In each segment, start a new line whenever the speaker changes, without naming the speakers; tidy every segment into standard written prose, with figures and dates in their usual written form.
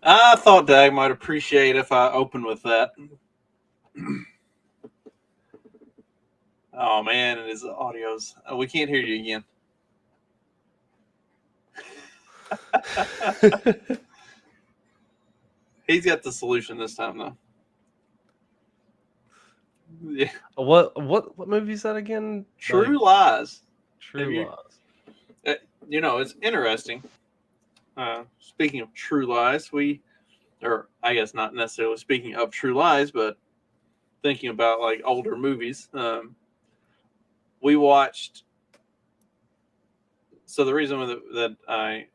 I thought Dag might appreciate if I open with that. Oh man, it is audio's. We can't hear you again. He's got the solution this time, though. Yeah.
What movie is that again?
True Lies.
True Lies.
It's interesting. Speaking of True Lies, or I guess not necessarily speaking of True Lies, but thinking about like older movies. We watched. So the reason that I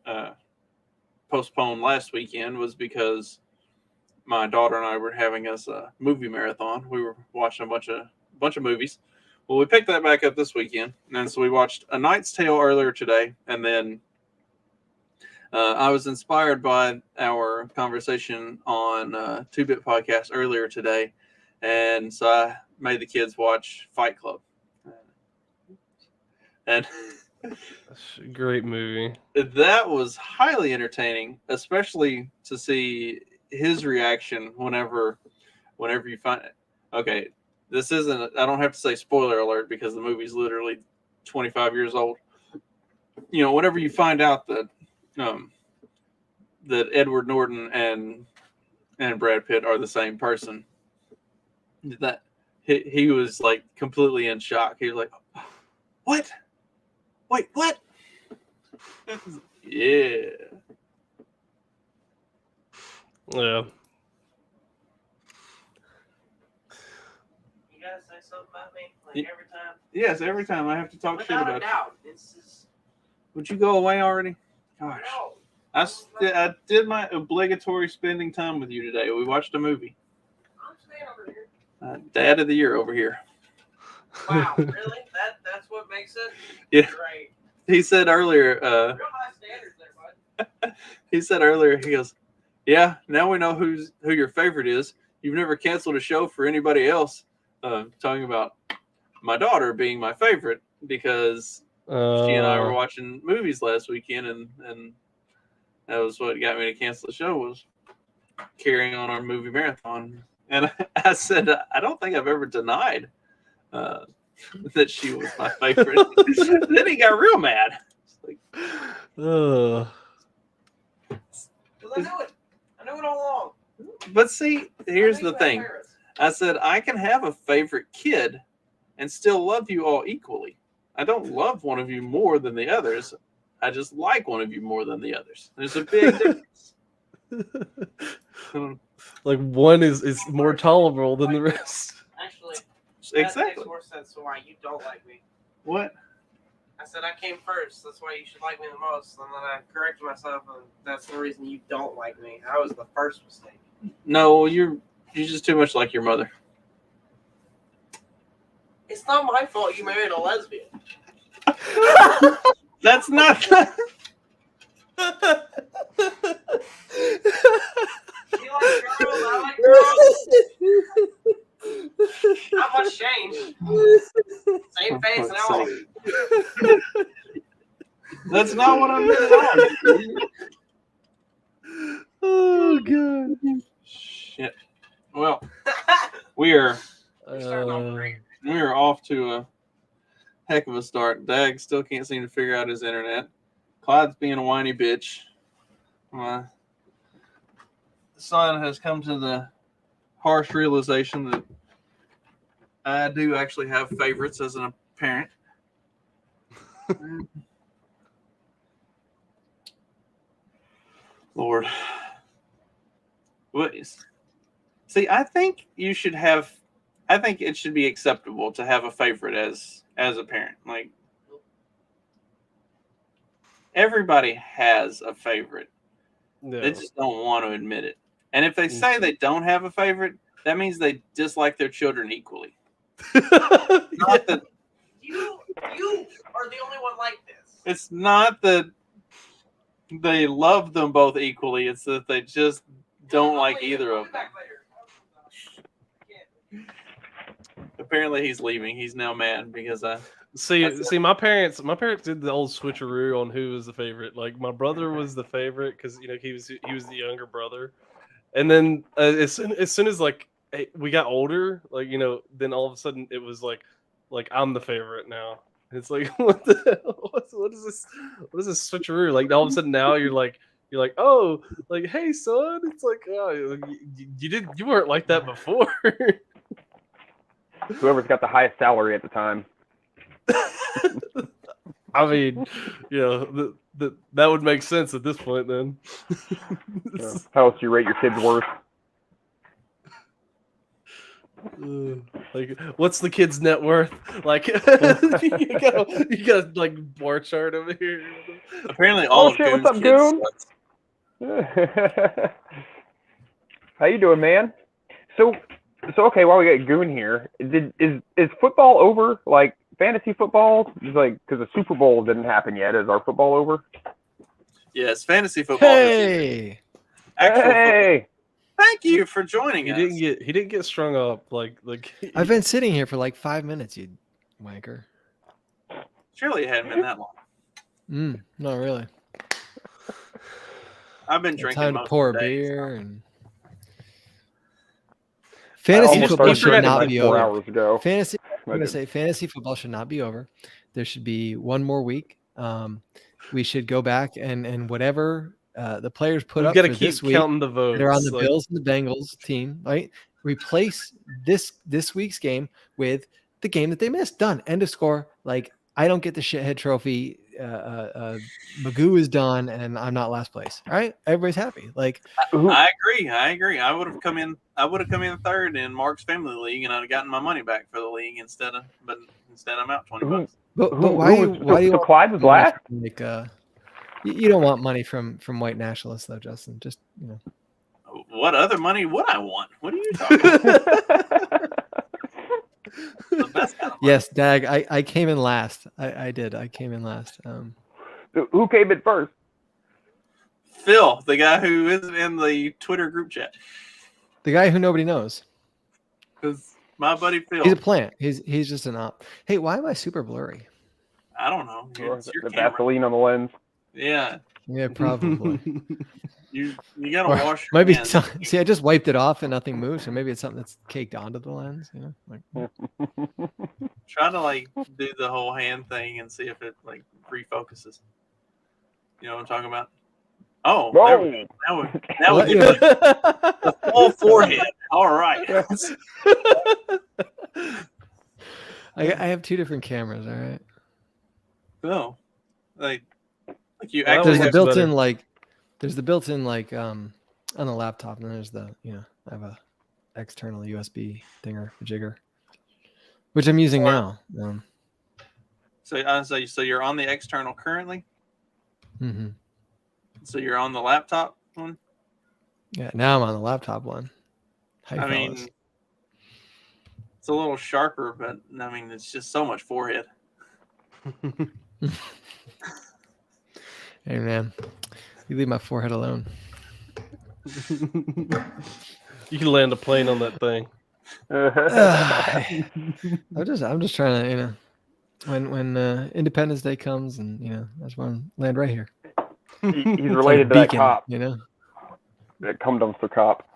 postponed last weekend was because my daughter and I were having us a movie marathon. We were watching a bunch of movies. Well, we picked that back up this weekend, and so we watched A Knight's Tale earlier today, and then I was inspired by our conversation on 2-Bit Podcast earlier today, and so I made the kids watch Fight Club. And
that's a great movie.
That was highly entertaining, especially to see his reaction whenever you find it. Okay, this isn't. I don't have to say spoiler alert because the movie's literally 25 years old. Whenever you find out that that Edward Norton and Brad Pitt are the same person, that he was like completely in shock. He was like, "What? Wait, what?" Yeah.
Yeah.
You gotta say something about me, like every time.
Yes, every time I have to talk shit about
doubt. It's just...
Would you go away already? Gosh.
No.
I did my obligatory spending time with you today. We watched a movie.
I'm staying over here.
Dad of the Year over here.
Wow, really? That's what makes it?
Yeah.
Great.
He said earlier.
Real high standards there, bud.
He said earlier. He goes, "Yeah, now we know who your favorite is. You've never canceled a show for anybody else." Talking about my daughter being my favorite because she and I were watching movies last weekend, and that was what got me to cancel the show, was carrying on our movie marathon. And I said, I don't think I've ever denied that she was my favorite. Then he got real mad. Like,
Because I knew it. I knew it all along.
But see, here's the thing. I said, I can have a favorite kid and still love you all equally. I don't love one of you more than the others. I just like one of you more than the others. There's a big difference.
Like one is more tolerable than the rest.
Actually,
exactly.
That makes more sense to why you don't like me.
What?
I said I came first. That's why you should like me the most. And then I corrected myself, and that's the reason you don't like me. I was the first mistake.
No, you're just too much like your mother.
It's not my fault you married a lesbian.
That's not.
She likes girls. I like girls. Not much change. Same face and all.
That's not what I meant at all.
Oh god.
Shit. Well, we are off to a heck of a start. Dag still can't seem to figure out his internet. Clyde's being a whiny bitch. My son has come to the harsh realization that I do actually have favorites as a parent. Lord. What is... See, I think it should be acceptable to have a favorite as a parent. Like, everybody has a favorot.
No.
They just don't want to admit it. And if they say they don't have a favorite, that means they dislike their children equally. Not that
you are the only one like this.
it's not that they love them both equally. It's that they just don't like either of them. apparently he's leaving. He's now mad because I.
See, my parents did the old switcheroo on who was the favorite. Like my brother was the favorite because he was the younger brother, and then as soon as like we got older, like then all of a sudden it was like I'm the favorite now. It's like what is this? What is this switcheroo? Like all of a sudden now you're like oh like hey son, it's like oh you weren't like that before.
Whoever's got the highest salary at the time.
I mean, that would make sense at this point then.
How else do you rate your kid's worth?
Like, what's the kid's net worth? Like, you got like bar chart over here.
Apparently, all of
shit,
Goon's
what's up,
kids.
Goon? How you doing, man? So okay, while we got Goon here, is football over? Like fantasy football? It's like because the Super Bowl didn't happen yet. Is our football over?
Yes, fantasy football.
Hey,
Actual
Hey,
football. Thank you for joining us.
He didn't get strung up like.
I've been sitting here for like 5 minutes, you wanker.
Surely it hadn't been that long.
Not really.
I've been
It's
drinking.
time to
most
pour
of the day,
beer
so.
and fantasy
almost
football
started
should
drinking
not
like
be
4
over.
hours ago.
Fantasy. I'm gonna say fantasy football should not be over. There should be one more week. We should go back and whatever the players put
We've
up
got
for
to keep
this week.
counting the votes.
They're on the
like,
Bills and the Bengals team, right? Replace this week's game with the game that they missed. Done. End of score. Like I don't get the shithead trophy. Magoo is done, and I'm not last place. All right, everybody's happy. Like
I agree. I would have come in third in Mark's family league, and I'd have gotten my money back for the league instead I'm out $20.
but why do you want
Clyde was last?
like you don't want money from white nationalists though, Justin. Just
What other money would I want? What are you talking about? The best kind of money.
Yes, Dag, I came in last. I did. I came in last.
Who came in first?
Phil, the guy who is in the Twitter group chat.
The guy who nobody knows.
Because my buddy Phil.
He's a plant. He's just an op. Hey, why am I super blurry?
I don't know. It's your
The
camera.
Vaseline on the lens.
Yeah.
Yeah, probably.
You gotta
Or
wash your
maybe
hands.
see, I just wiped it off and nothing moved. So maybe it's something that's caked onto the lens. Like
Try to do the whole hand thing and see if it refocuses. You know what I'm talking about? Oh, there we go. Now we
What?
get the full forehead. All right.
I have two different cameras. All right.
No, you
Well,
actually
There's the
looks
built-in
better.
there's the built-in on the laptop, and then there's the I have a external USB jigger, which I'm using now.
So you're on the external currently.
Mm-hmm.
So you're on the laptop one.
Yeah, now I'm on the laptop one. Hi,
I
fellas.
mean, it's a little sharper, but it's just so much forehead.
Hey man, you leave my forehead alone.
You can land a plane on that thing.
I'm just trying to, when Independence Day comes, and I just want to land right here.
He's related to that
Beacon,
cop. That cum dumpster cop.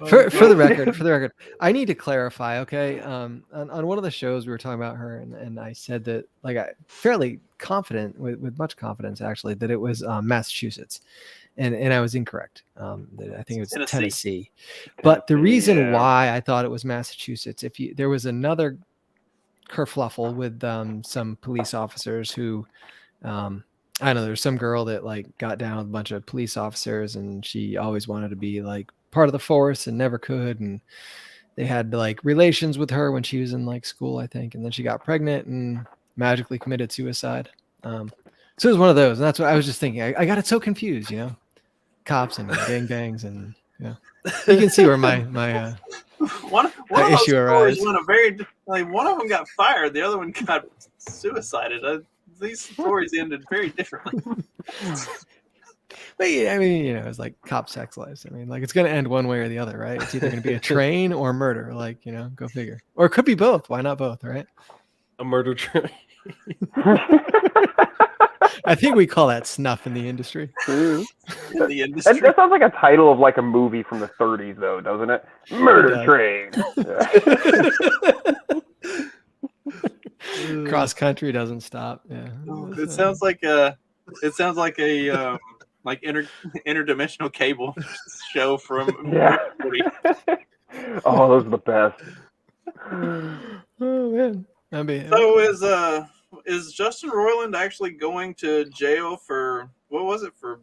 For the record, I need to clarify. Okay, on one of the shows we were talking about her, and I said that I fairly confident with much confidence actually that it was Massachusetts, and I was incorrect. I think it was Tennessee. But the reason why I thought it was Massachusetts, there was another kerfluffle with some police officers who. I don't know, there's some girl that got down with a bunch of police officers, and she always wanted to be part of the force and never could. And they had relations with her when she was in school, I think. And then she got pregnant and magically committed suicide. So it was one of those. And that's what I was just thinking. I got it so confused, cops and gangbangs, and you can see where my
one of those
issue
stories
arises.
went a very one of them got fired, the other one got suicided. These stories ended very differently.
But yeah, I mean, it's like cop sex lives. I mean, like it's gonna end one way or the other, right? It's either gonna be a train or murder. Like, go figure. Or it could be both. Why not both, right?
A murder train.
I think we call that snuff in the industry.
In the
That,
industry.
that sounds like a title of like a movie from the 30s, though, doesn't it? Murder Train. Yeah.
Cross country doesn't stop. Yeah.
It sounds like a like interdimensional cable show from
Yeah.
Rick
Oh, those are the best.
Oh man.
So is Justin Roiland actually going to jail for what was it for?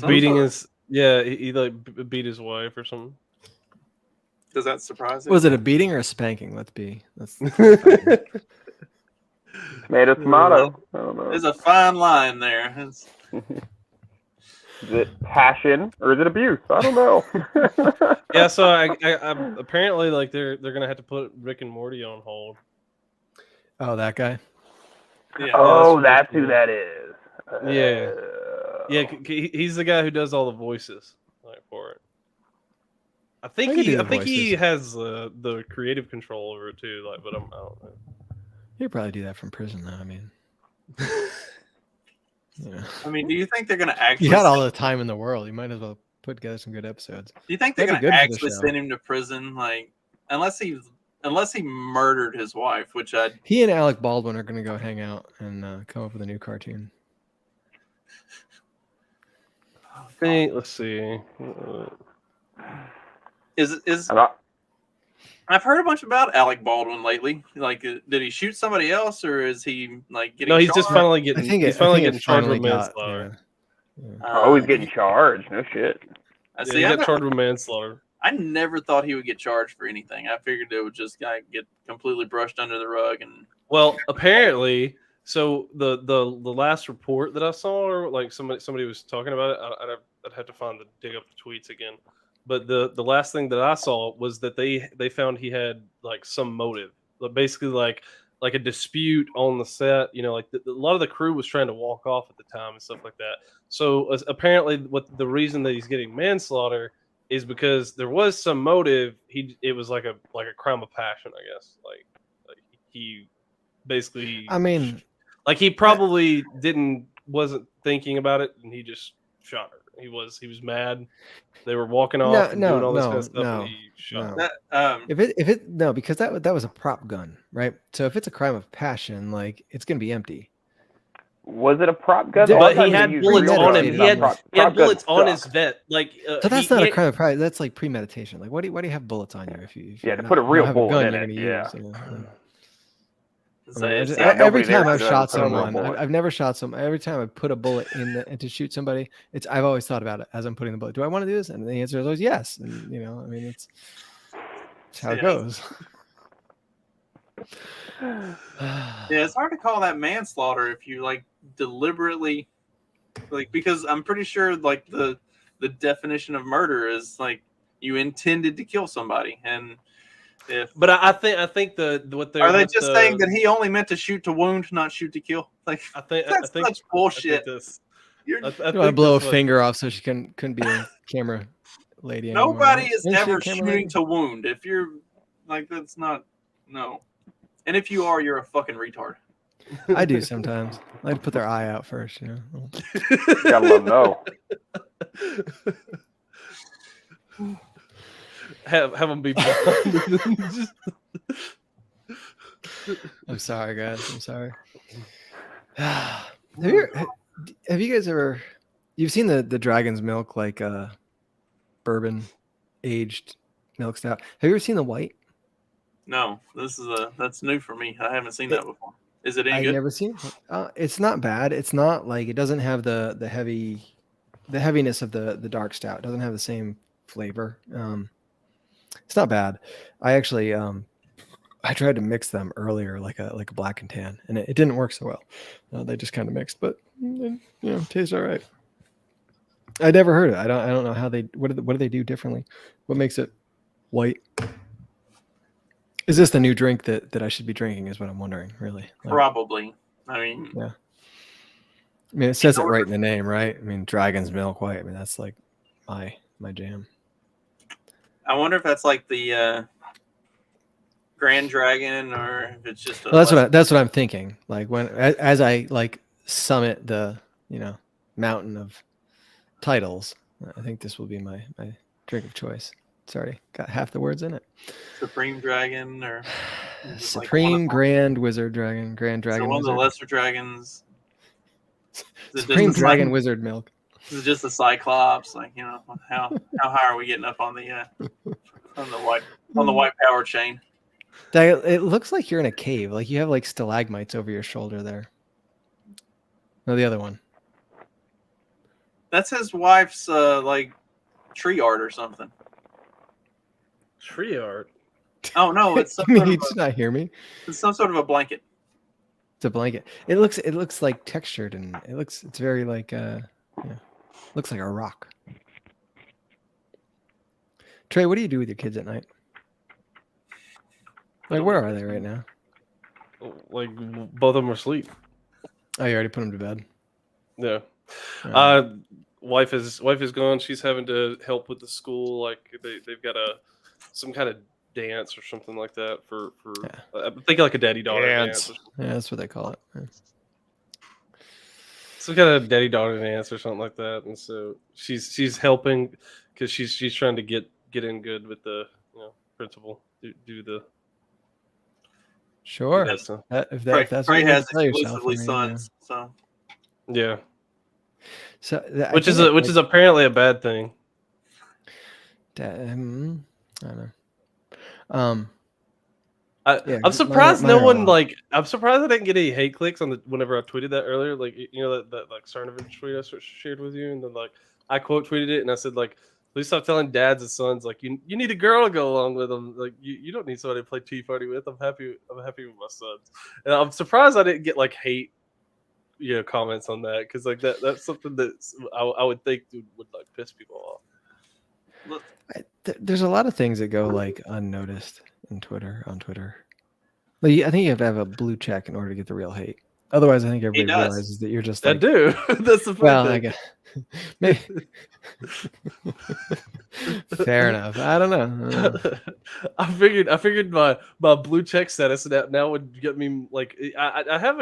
Beating his he like beat his wife or something.
Does that surprise you?
Was it a beating or a spanking? Let's
Tomato, tomato. I don't know.
There's a fine line there.
Is it passion or is it abuse? I don't know.
Yeah, so I apparently like they're gonna have to put Rick and Morty on hold.
Oh, that guy.
Yeah.
Oh, that's who that is.
Yeah, he's the guy who does all the voices like for it. I think
I
he
voices.
has the creative control over it too. Like, but I don't know.
He'd probably do that from prison, though. I mean,
I mean, do you think they're gonna actually?
you got all the time in the world. You might as well put together some good episodes.
Do you think they're
That'd be
gonna
good for the
actually
show.
send him to prison? Like, unless he murdered his wife, which I
He and Alec Baldwin are going to go hang out and come up with a new cartoon.
Let's see.
is.
I'm not-
I've heard a bunch about Alec Baldwin lately. Like, did he shoot somebody else, or is he like getting?
No, he's just
charged?
finally getting. He's finally getting charged with
got,
manslaughter.
Oh, he's getting charged. No shit.
I
Yeah,
see.
he
I
got charged with manslaughter.
never thought he would get charged for anything. I figured it would just get completely brushed under the rug. And
Well, apparently, so the last report that I saw, or like somebody was talking about it. I'd have to dig up the tweets again. But the last thing that I saw was that they found he had like some motive, basically like a dispute on the set. Like a lot of the crew was trying to walk off at the time and stuff like that. So apparently, what the reason that he's getting manslaughter is because there was some motive. It was like a crime of passion, I guess. Like he basically.
I mean,
like he probably wasn't thinking about it, and he just shot her. He was mad. They were walking off and doing all this kind of stuff, and he shot her.
that,
because that was a prop gun, right? So if it's a crime of passion, like it's going to be empty.
Was it a prop gun?
But
All
he
the time
had
they use
bullets
real
on
guns,
him.
not
He
prop guns
bullets on his
suck.
vet. Like,
So that's not a crime of passion. That's like premeditation. Like, why do you have bullets on you if you
To put a real
have
bullet in
you're
it,
gonna
yeah.
use, you know?
it's-
Every
nobody there
time I've
should
shot
have put a real
someone,
bullet.
I've never shot someone. Every time I put a bullet in to shoot somebody, I've always thought about it as I'm putting the bullet. Do I want to do this? And the answer is always yes. And I mean, it's how it goes.
Yeah, it's hard to call that manslaughter if you like deliberately, like, because I'm pretty sure like the definition of murder is like you intended to kill somebody, and
But I think what they're
are they just saying that he only meant to shoot to wound, not shoot to kill? Like,
I think
that's such bullshit.
I
You're,
think
I want to blow a finger off so she couldn't be a camera lady anymore.
nobody
right?
is
Isn't she a
ever
camera
shooting
lady?
to wound. If you're like, that's not no. And if you are, you're a fucking retard.
I do sometimes. I like to put their eye out first.
Gotta let them know.
have them be blind.
I'm sorry, guys. I'm sorry. have you guys ever? You've seen the Dragon's Milk, like bourbon aged milk stout. Have you ever seen the white?
No, that's new for me. I haven't seen that before. Is it any
I've
good?
never seen it. It's not bad. It's not like it doesn't have the heaviness of the dark stout. It doesn't have the same flavor. It's not bad. I actually I tried to mix them earlier, like a black and tan, and it didn't work so well. They just kind of mixed, but tastes all right. I never heard it. I don't know how what do they do differently? What makes it white? Is this the new drink that I should be drinking? Is what I'm wondering. Really,
Probably. I mean,
yeah. I mean, it says it right in the name, right? I mean, Dragon's Milk White. I mean, that's like my jam.
I wonder if that's like the Grand Dragon, or if it's just a.
Well, that's what I'm thinking. Like as I like summit the mountain of titles, I think this will be my drink of choice. It's already got half the words in it.
Supreme Dragon, or
Supreme Grand Wizard Dragon, Grand Dragon.
So one
Wizard.
of the lesser dragons.
Supreme Dragon Wizard Milk.
Is it just a Cyclops? Like, how high are we getting up on the white power chain?
It looks like you're in a cave. Like you have like stalagmites over your shoulder there. No, the other one.
That's his wife's like tree art or something.
Tree art.
Oh no, it's some
You
sort
mean
of
you did not hear me?
it's some sort of a blanket.
It's a blanket. It looks like textured, and it's very like looks like a rock. Trey, what do you do with your kids at night? Like, where are they right now?
Like both of them are asleep.
Oh, you already put them to bed.
Yeah.
All right.
Wife is gone. She's having to help with the school. Like they've got some kind of dance or something like that for I'm thinking like a daddy daughter dance.
Yeah, that's what they call it. Yeah.
Some kind of daddy daughter dance or something like that. And so she's helping because she's trying to get in good with the principal. Do the
Sure.
Yes.
If that's
Trey
what you
has
tell yourself,
exclusively
I mean,
sons, so
yeah.
So
Which is apparently a bad thing.
I don't know.
I'm surprised
mine
no
are
one
all-
I'm surprised I didn't get any hate clicks on whenever I tweeted that earlier. Like that like Cernovich tweet I shared with you, and then like I quote tweeted it and I said like, please stop telling dads and sons like you need a girl to go along with them. Like you don't need somebody to play tea party with. I'm happy with my sons, and I'm surprised I didn't get like hate comments on that, because like that's something that I would think would like piss people off.
look,
There's a lot of things that go like unnoticed on Twitter. Like, I think you have to have a blue check in order to get the real hate. Otherwise, I think everybody
does.
realizes that you're just
I
like.
do. That's the funny
Well,
thing.
I guess. Maybe. Fair enough. I don't know.
I figured my blue check status now would get me like I have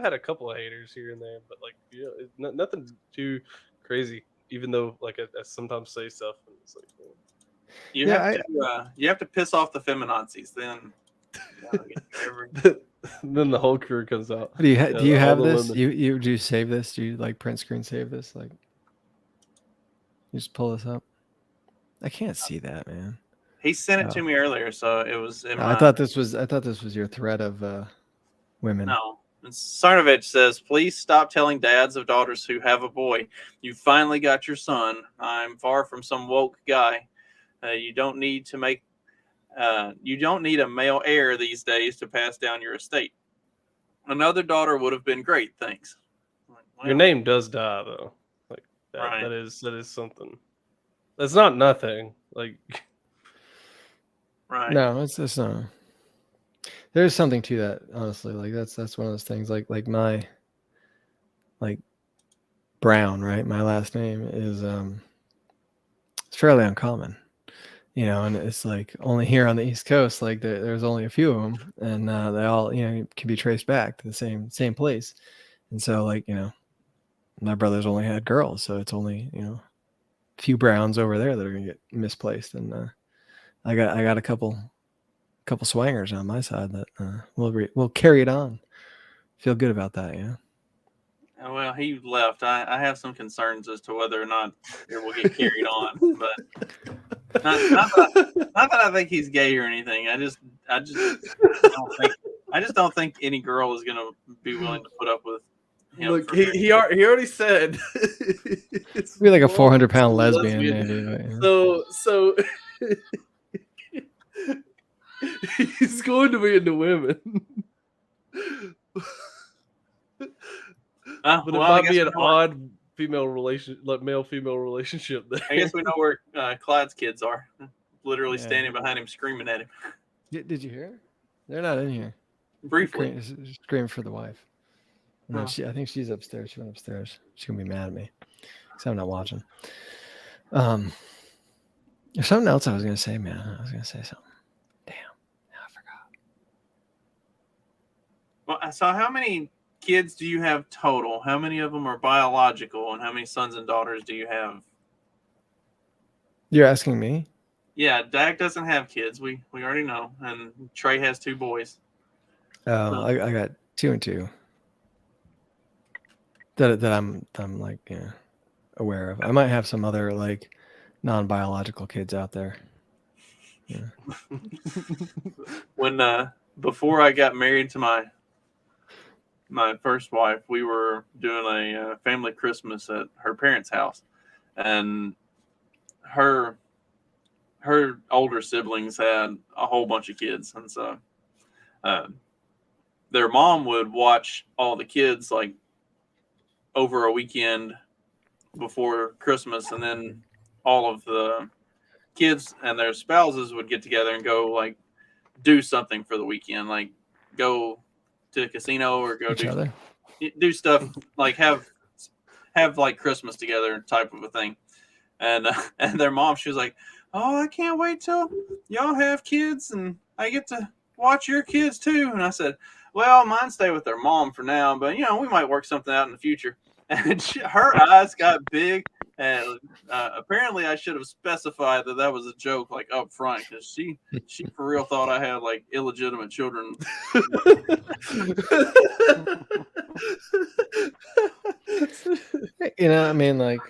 had a couple of haters here and there, but like nothing too crazy. Even though like I sometimes say stuff and it's like
you have to piss off the feminazis, then
then the whole crew comes out.
Do you have
all the
this?
women.
You do you save this? Do you like print screen save this? Like, you just pull this up. I can't see that, man.
he sent it to me earlier, so it was.
I thought this was your thread of women.
No. And Sarnovich says, please stop telling dads of daughters who have a boy. You finally got your son. I'm far from some woke guy. You don't need a male heir these days to pass down your estate. Another daughter would have been great, thanks. Well,
Your name does die though. Like that,
Right.
that is something. That's not nothing. Like
right.
No, it's not. There's something to that, honestly. Like that's one of those things. Like my Brown, right? My last name is it's fairly uncommon, and it's like only here on the East Coast. Like there's only a few of them, and they all can be traced back to the same place. And so like my brother's only had girls, so it's only a few Browns over there that are gonna get misplaced, and I got a couple swangers on my side that will carry it on. Feel good about that,
Well, he left. I have some concerns as to whether or not it will get carried on, but not that I think he's gay or anything. I just don't think any girl is gonna be willing to put up with him.
look, he already said it's
Be like a 400-pound lesbian, maybe. But,
So he's going to be into women. But it might be an odd female relation, like male-female relationship there.
I guess we know where Clyde's kids are. Literally
Yeah.
standing behind him, screaming at him.
Did you hear? They're not in here.
Briefly.
Scream for the wife. No,
Oh.
I think she's upstairs. She went upstairs. She's gonna be mad at me because I'm not watching. There's something else I was gonna say, man. I was gonna say something. Damn, now I forgot.
Well, so how many kids do you have total? How many of them are biological, and how many sons and daughters do you have?
You're asking me?
Yeah, Dak doesn't have kids. We already know, and Trey has 2 boys.
Oh,
So-
I got 2 and 2. That I'm like aware of. I might have some other like non-biological kids out there. Yeah.
When before I got married to my first wife, we were doing a family Christmas at her parents' house, and her older siblings had a whole bunch of kids, and so their mom would watch all the kids like over a weekend before Christmas, and then all of the kids and their spouses would get together and go like do something for the weekend, like go to the casino or go
Each other.
do stuff like have like Christmas together type of a thing. And their mom, she was like, "Oh, I can't wait till y'all have kids and I get to watch your kids too." And I said, "Well, mine stay with their mom for now, but we might work something out in the future." And her eyes got big, and apparently I should have specified that was a joke like up front, because she for real thought I had like illegitimate children.
I mean, like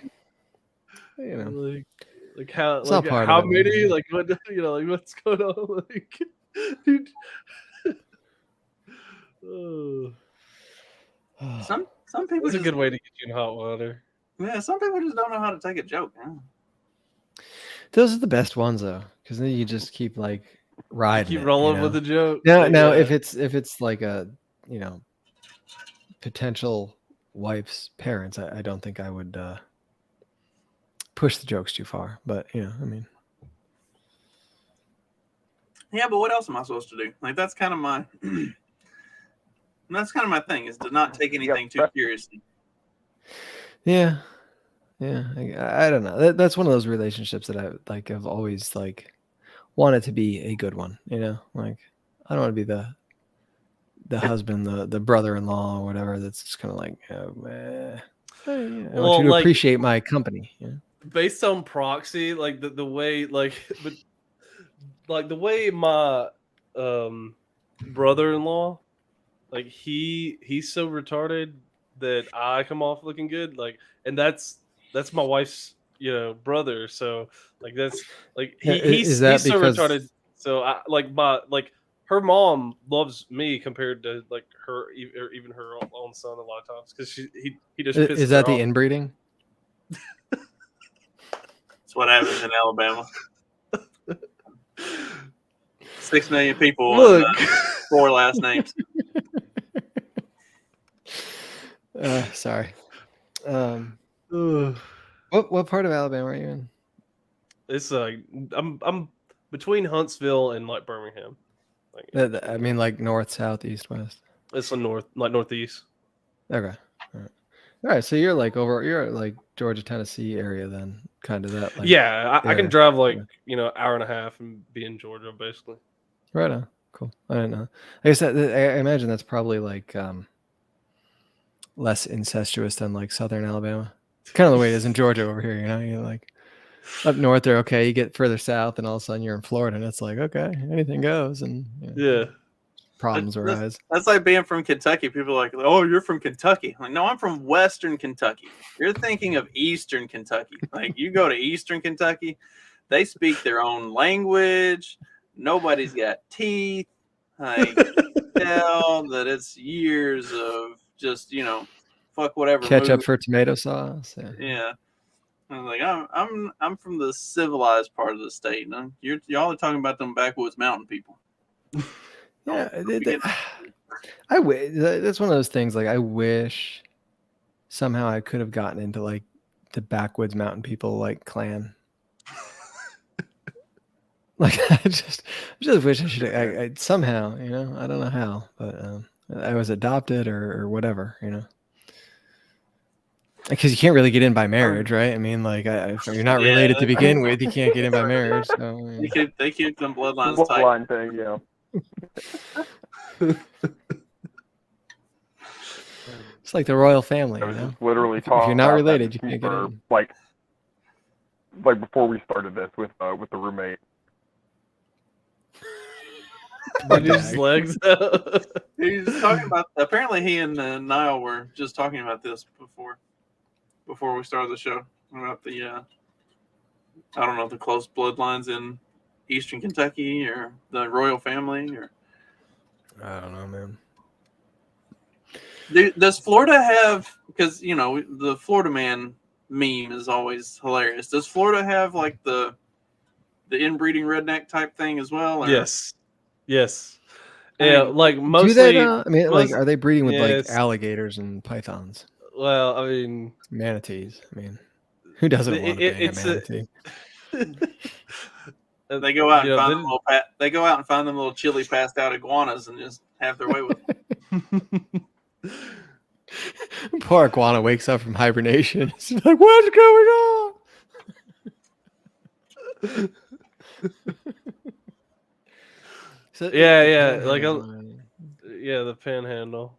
like how
It's not
like
part
how
of it,
many
man.
like what like what's going on like dude. Oh,
Some people
that's a
just,
good way to get you in hot water.
yeah, some people just don't know how to take a joke.
those are the best ones though, because then you just keep like riding.
Keep
it,
rolling
you
with
know?
the joke.
Now,
Like,
now,
yeah.
if it's like a potential wife's parents, I don't think I would push the jokes too far. But I mean,
Yeah, but what else am I supposed to do? Like that's kind of my thing, is to not take anything too seriously.
yeah, I don't know. That's one of those relationships that I've always like wanted to be a good one. Like I don't want to be the husband, the brother-in-law, or whatever. That's just kind of like, I want you to appreciate my company.
Based on proxy, like the way like but like the way my brother-in-law, like he's so retarded that I come off looking good, like, and that's my wife's brother, so like that's like he's so retarded, so I like her mom loves me compared to like her or even her own son a lot of times, because he just pisses
Is that
her
the
off.
inbreeding?
That's what happens in Alabama. 6 million people
Look.
and 4 last names.
Sorry.
Ugh.
What part of Alabama are you in?
It's like I'm between Huntsville and like Birmingham. Like,
I mean, like north, south, east, west.
it's the northeast.
Okay. All right. So you're like Georgia, Tennessee area then, kind of that. Like,
Yeah, I can
area.
drive like hour and a half and be in Georgia basically.
Right on. Cool. I didn't know. I guess I imagine that's probably like less incestuous than like Southern Alabama. It's kind of the way it is in Georgia over here. You're like up north, they're okay. You get further south, and all of a sudden you're in Florida, and it's like, okay, anything goes, and
Yeah.
problems arise.
That's like being from Kentucky. People are like, "Oh, you're from Kentucky." Like, no, I'm from Western Kentucky. You're thinking of Eastern Kentucky. Like, you go to Eastern Kentucky, they speak their own language. Nobody's got teeth. Like, you tell that it's years of just fuck whatever.
Ketchup
movie.
for tomato sauce.
Yeah. I'm like, I'm from the civilized part of the state. And y'all are talking about them backwoods mountain people.
Yeah, I wish that's one of those things. Like, I wish somehow I could have gotten into like the backwoods mountain people like clan. Like, I just wish I should. I somehow, I don't know how, but I was adopted or whatever, you know. Because you can't really get in by marriage, right? I mean, like, if you're not
Yeah,
related to begin with, you can't get in by marriage. So, I mean,
they keep them bloodlines tight.
Bloodline thing, yeah.
it's like the royal family,
I
you
was
know.
just literally
If
talking
you're not
about that
related, you can't get
for,
in.
like before we started this with the roommate.
Did his legs out?
He's talking about. Apparently, he and Niall were just talking about this before we started the show about the I don't know, the close bloodlines in Eastern Kentucky or the royal family or.
I don't know, man.
Does Florida have? Because you know the Florida man meme is always hilarious. Does Florida have like the inbreeding redneck type thing as well? Or?
Yes.
I
Yeah,
mean,
like
Do
mostly.
they? I mean, like,
most-
are they breeding with like
yes.
alligators and pythons,
Well, I mean,
manatees? I mean, who doesn't want to bang a
it's
manatee?
they go out
you
and
know,
find
they-
them they go out and find them little chili passed out iguanas and just have their way with them.
Poor iguana wakes up from hibernation. It's like, what's going on? So,
Yeah, like the panhandle.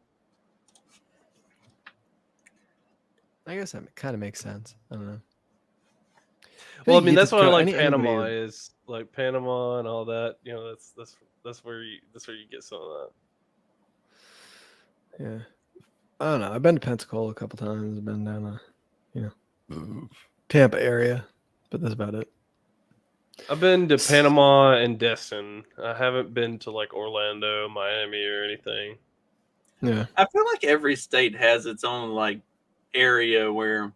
I guess that kind of makes sense. I don't know.
Well, I
You
mean,
get
that's
to
why I
go-
like
any-
Panama
anybody-
is like Panama and all that. You know, that's where you get some of that.
Yeah. I don't know. I've been to Pensacola a couple times. I've been down Tampa area, but that's about it.
I've been to Panama and Destin. I haven't been to like Orlando, Miami, or anything.
Yeah.
I feel like every state has its own like area where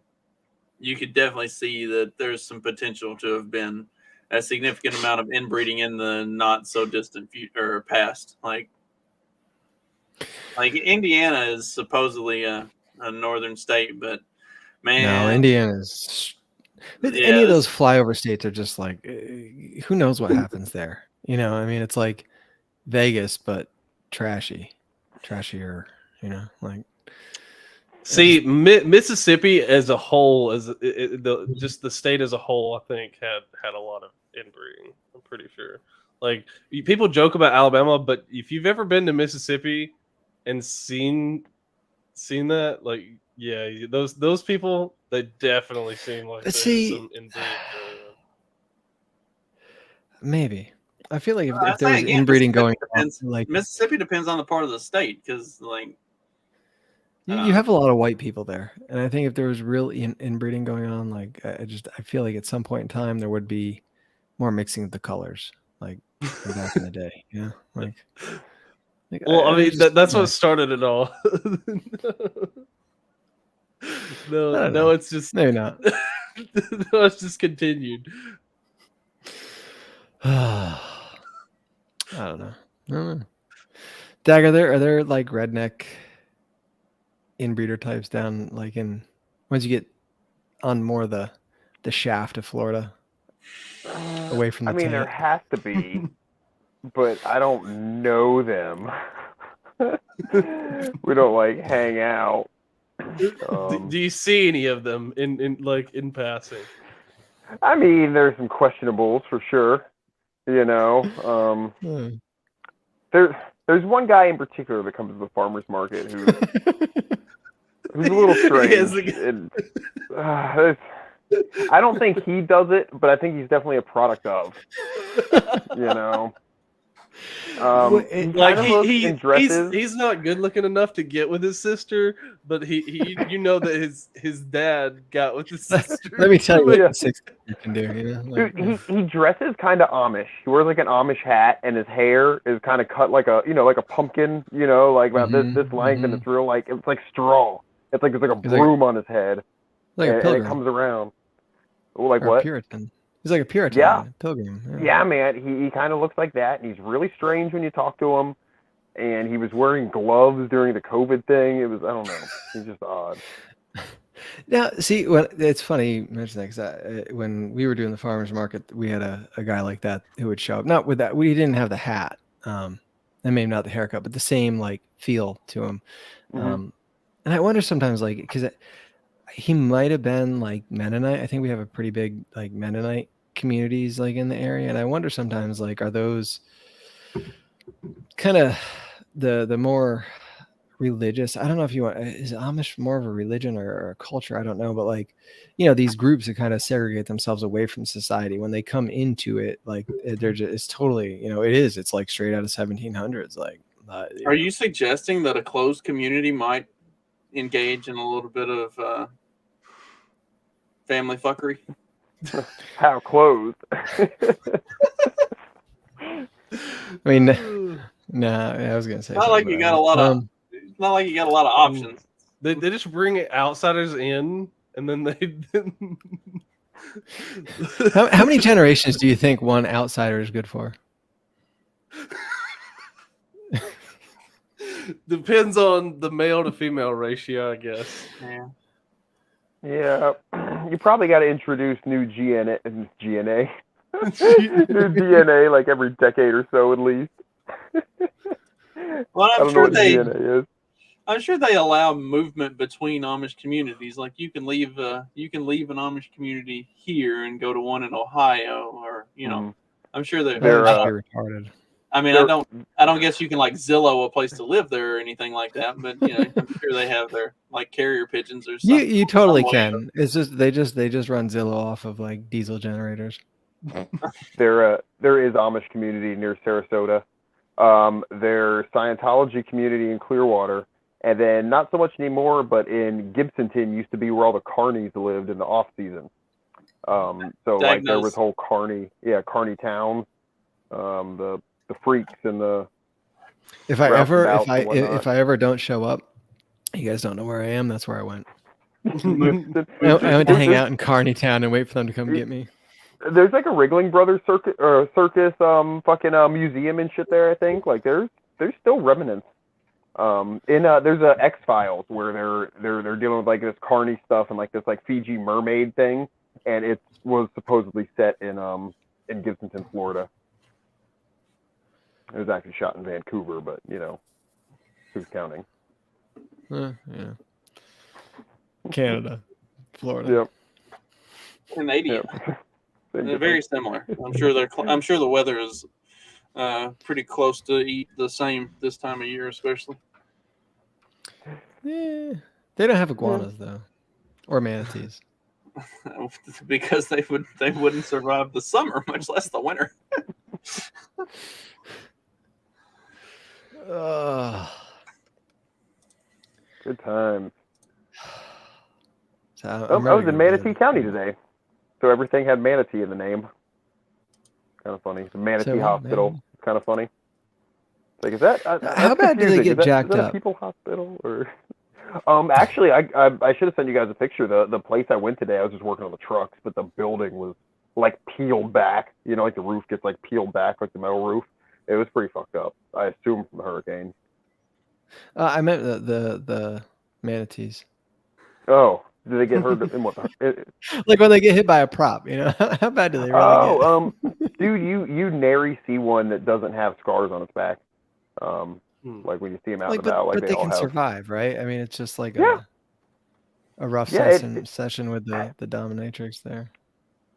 you could definitely see that there's some potential to have been a significant amount of inbreeding in the not so distant future or past. Like Indiana is supposedly a northern state, but man,
No, Indiana's. Any of those flyover states are just like, who knows what happens there? You know, I mean, it's like Vegas, but trashier. You know, like.
See, Mississippi as a whole, just the state as a whole, I think had a lot of inbreeding. I'm pretty sure. Like people joke about Alabama, but if you've ever been to Mississippi and seen that, like, yeah, those people, they definitely seem like there's some inbreeding going on.
Maybe. I feel like if
I'd
there
say
was
again,
inbreeding
Mississippi
going on, like
Mississippi depends on the part of the state because like
you have a lot of white people there, and I think if there was real inbreeding going on, like I feel like at some point in time there would be more mixing of the colors, like back in the day. You know, like
well, I mean,
just,
that's what started it all. No, it's just
maybe not.
no, it's just continued.
I don't know. Dag, are there like redneck inbreeder types down like in once you get on more the shaft of Florida, away from the
I mean, there
tail?
has to be, but I don't know them. We don't like hang out.
Do you see any of them in passing?
I mean, there's some questionables for sure. You know, there's one guy in particular that comes to the farmer's market who's a little strange. And, I don't think he does it, but I think he's definitely a product of. You know,
he's not good looking enough to get with his sister, but he you know that his dad got with his sister.
Let me tell you what 6 you can do. You know, like,
dude, he dresses kind of Amish. He wears like an Amish hat, and his hair is kind of cut like a pumpkin. You know, like about this length, and it's real like it's like straw. It's like there's like a broom on his head,
like a
and
pilgrim.
it comes around. Like
or
what?
A Puritan. He's like a Puritan.
Yeah.
Pilgrim.
Yeah, man. He kind of looks like that, and he's really strange when you talk to him. And he was wearing gloves during the COVID thing. It was, I don't know. He's just odd.
Now, see, it's funny you mention that because when we were doing the farmers market, we had a guy like that who would show up. Not with that, we didn't have the hat, and maybe not the haircut, but the same like feel to him.
Mhm.
And I wonder sometimes, like, because he might have been like Mennonite. I think we have a pretty big like Mennonite communities like in the area, and I wonder sometimes, like, are those kind of the more religious? I don't know if you want, is Amish more of a religion or a culture? I don't know, but like, these groups that kind of segregate themselves away from society, when they come into it, like they're just, it's totally, it's like straight out of 1700s. Like,
Are you suggesting that a closed community might engage in a little bit of family fuckery?
How closed?
I mean, nah, I was gonna say
Not like
something,
you
but
got
I
a lot of.
won't.
It's not like you got a lot of options.
They just bring outsiders in, and then they.
How many generations do you think one outsider is good for?
Depends on the male to female ratio, I guess.
Yeah.
Yeah, you probably got to introduce new GNA, new DNA like every decade or so at least.
Well,
I don't know what GNA is.
I'm sure they allow movement between Amish communities. Like you can leave an Amish community here and go to one in Ohio, or I'm sure
That
they're.
would just be retarded.
I mean, I don't guess you can like Zillow a place to live there or anything like that, but I'm sure they have their like carrier pigeons or something.
You totally can. It's just they just run Zillow off of like diesel generators.
There is Amish community near Sarasota. There's Scientology community in Clearwater, and then not so much anymore, but in Gibsonton used to be where all the carnies lived in the off season. So like there was whole carny towns, the freaks and the.
If I ever don't show up, you guys don't know where I am. That's where I went. I went to hang out in Carney Town and wait for them to come get me.
There's like a Wriggling Brothers circus, museum and shit there. I think like there's still remnants. There's a X-Files where they're dealing with like this carny stuff and like this like Fiji mermaid thing, and it was supposedly set in Gibsonton, Florida. It was actually shot in Vancouver, but who's counting?
Yeah. Canada, Florida.
Yep.
Canadian.
Yep.
They're very similar. I'm sure the weather is pretty close to eat the same this time of year, especially.
Yeah, they don't have iguanas though, or manatees.
Because they wouldn't survive the summer, much less the winter.
Good times.
So
I was in Manatee County today, so everything had manatee in the name. Kind of funny. The Manatee Hospital. Man. It's kind of funny. Like, is that
how bad do they get jacked up?
A people hospital or? Actually, I should have sent you guys a picture. The place I went today, I was just working on the trucks, but the building was like peeled back. Like the roof gets like peeled back, like the metal roof. It was pretty fucked up. I assume from the hurricane.
I meant the manatees.
Oh, did they get hurt in what?
Like when they get hit by a prop, How bad do they really
get? Dude, you nary see one that doesn't have scars on its back. Like when you see them out and about, like
but they can survive, right? I mean, it's just like a rough session with the dominatrix there.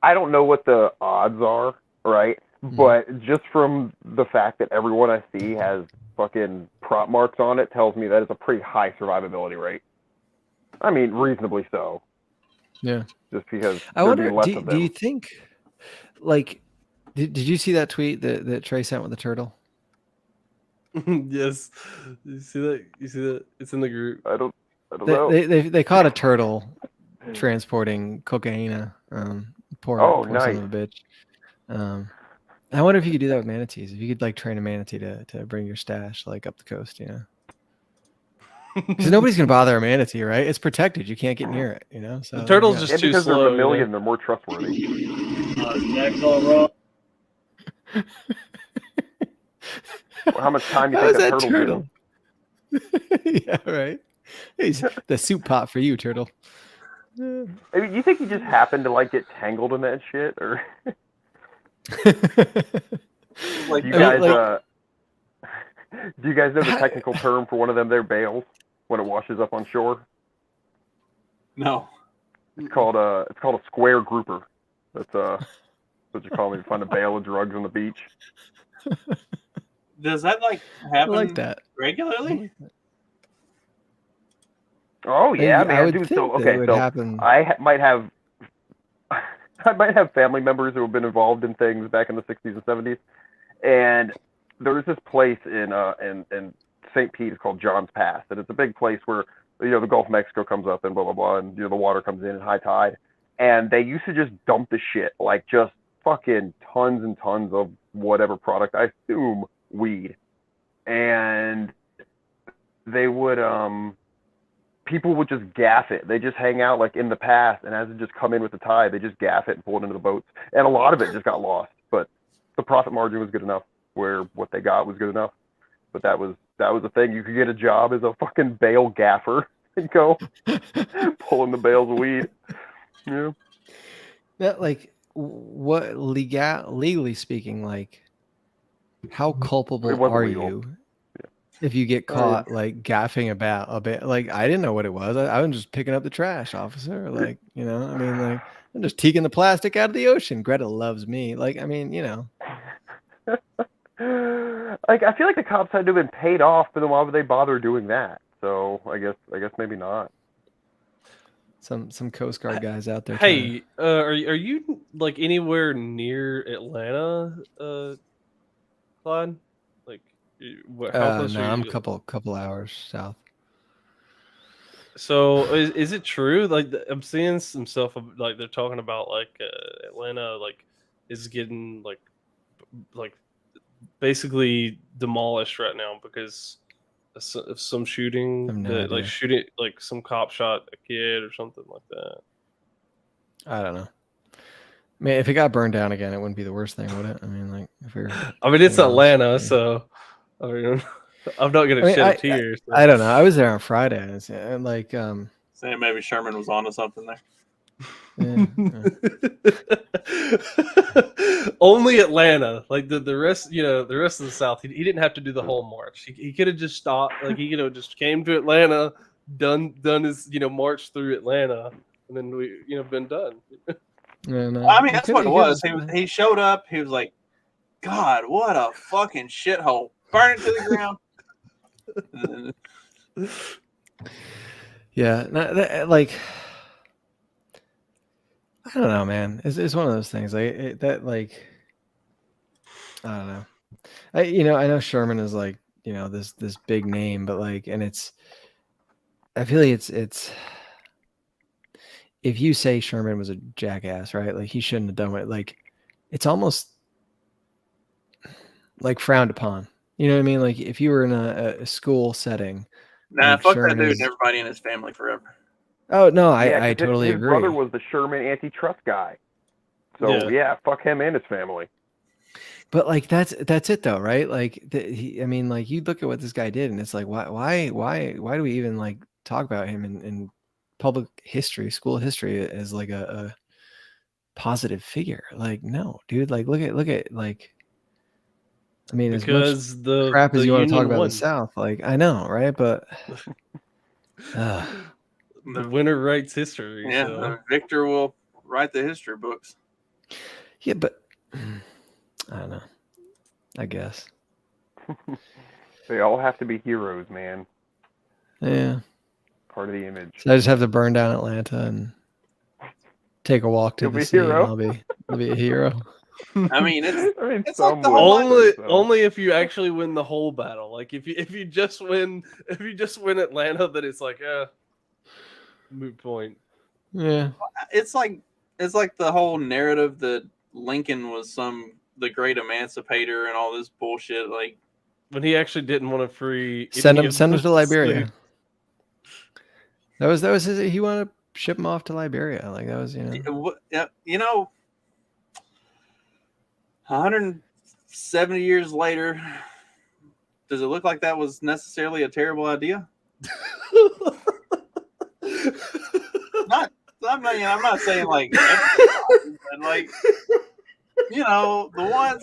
I don't know what the odds are, right? Mm-hmm. But just from the fact that everyone I see has fucking prop marks on it tells me that it's a pretty high survivability rate. I mean, reasonably so.
Yeah.
Just because
I wonder, do you think, like, did you see that tweet that Trey sent with the turtle?
Yes. You see that? It's in the group.
I don't know.
They caught a turtle transporting cocaine. Poor
nice.
Son of a bitch. I wonder if you could do that with manatees. If you could like train a manatee to bring your stash like up the coast, Because nobody's gonna bother a manatee, right? It's protected. You can't get near it, So
the turtle's just too
because
slow.
They're mammalian, they're more trustworthy.
Jack's all wrong.
Well, how much time do you think that turtle?
Yeah, right. He's the soup pot for you, turtle.
I mean, you think he just happened to like get tangled in that shit, or?
Like
you guys, Do you guys know the technical term for one of them there bales when it washes up on shore?
No.
It's called a square grouper. That's what you call me to find a bale of drugs on the beach.
Does that like
I
happen
like that.
regularly?
Oh yeah, man,
I would
dude.
think
So
that it
okay,
would
so
happen.
I might have family members who have been involved in things back in the 60s and 70s, and there was this place in St. Pete. It's called John's Pass, and it's a big place where the Gulf of Mexico comes up and blah blah blah, and the water comes in at high tide, and they used to just dump the shit, like just fucking tons and tons of whatever product. I assume weed, and they would people would just gaff it. They just hang out like in the pass, and as it just come in with the tide, they just gaff it and pull it into the boats. And a lot of it just got lost, but the profit margin was good enough where what they got was good enough. But that was the thing. You could get a job as a fucking bale gaffer and go pulling the bales of weed. Yeah.
That like what legally speaking, like how culpable
It wasn't
are
legal.
you if you get caught like gaffing about a bit? Like I didn't know what it was. I was just picking up the trash, officer. Like I mean, like I'm just taking the plastic out of the ocean. Greta loves me. Like I mean,
Like I feel like the cops had to have been paid off, but then why would they bother doing that? So I guess maybe not.
some Coast Guard guys out there.
Hey, are you like anywhere near Atlanta, Clyde? Like, how close
no,
are
I'm
you?
a couple hours south.
So is it true? Like I'm seeing some stuff like they're talking about like Atlanta like is getting like basically demolished right now because of some shooting
I have no
that
idea.
like shooting like some cop shot a kid or something like that.
I don't know. I mean, if it got burned down again, it wouldn't be the worst thing, would it? I mean, like if we're.
I mean, it's
being honest,
Atlanta,
yeah.
so I mean, I'm not gonna shed a tear. So.
I don't know. I was there on Friday, and like
Saying maybe Sherman was onto something there.
yeah.
Only Atlanta, like the rest, the rest of the South, he didn't have to do the whole march. He could have just stopped, like he just came to Atlanta, done his march through Atlanta, and then we been done.
Yeah, no.
I mean, that's what it was. He showed up. He was like, "God, what a fucking shithole! Burn it to the ground."
Yeah, like I don't know, man. It's one of those things. Like like I don't know. I know Sherman is like this big name, but like, and I feel like it's if you say Sherman was a jackass, right? Like he shouldn't have done it. Like it's almost like frowned upon. You know what I mean? Like if you were in a school setting.
Nah,
like
fuck
Sherman
that dude
is...
and everybody in his family forever.
Oh no,
Yeah,
I totally
his
agree.
brother was the Sherman antitrust guy. So yeah, fuck him and his family. But
like that's it though, right? Like I mean, like you look at what this guy did, and it's like why do we even like talk about him in public history, school history as like a positive figure? Like no, dude. Like look at like. I mean,
because
as much crap as you want to talk about the South, like I know, right? But
the winner writes history.
Yeah,
so.
the victor will write the history books.
Yeah, but I don't know. I guess
they all have to be heroes, man.
Yeah,
part of the image.
So I just have to burn down Atlanta and take a walk to the sea, and I'll be a hero.
I mean, it's
like
the whole
only if you actually win the whole battle. Like if you just win Atlanta, then it's like moot point.
Yeah,
it's like the whole narrative that Lincoln was the great emancipator and all this bullshit. Like
when he actually didn't want to free
send him to Liberia. That was his. He wanted to ship him off to Liberia. Like that was
170 years later, does it look like that was necessarily a terrible idea? I'm not saying like everybody, but like the ones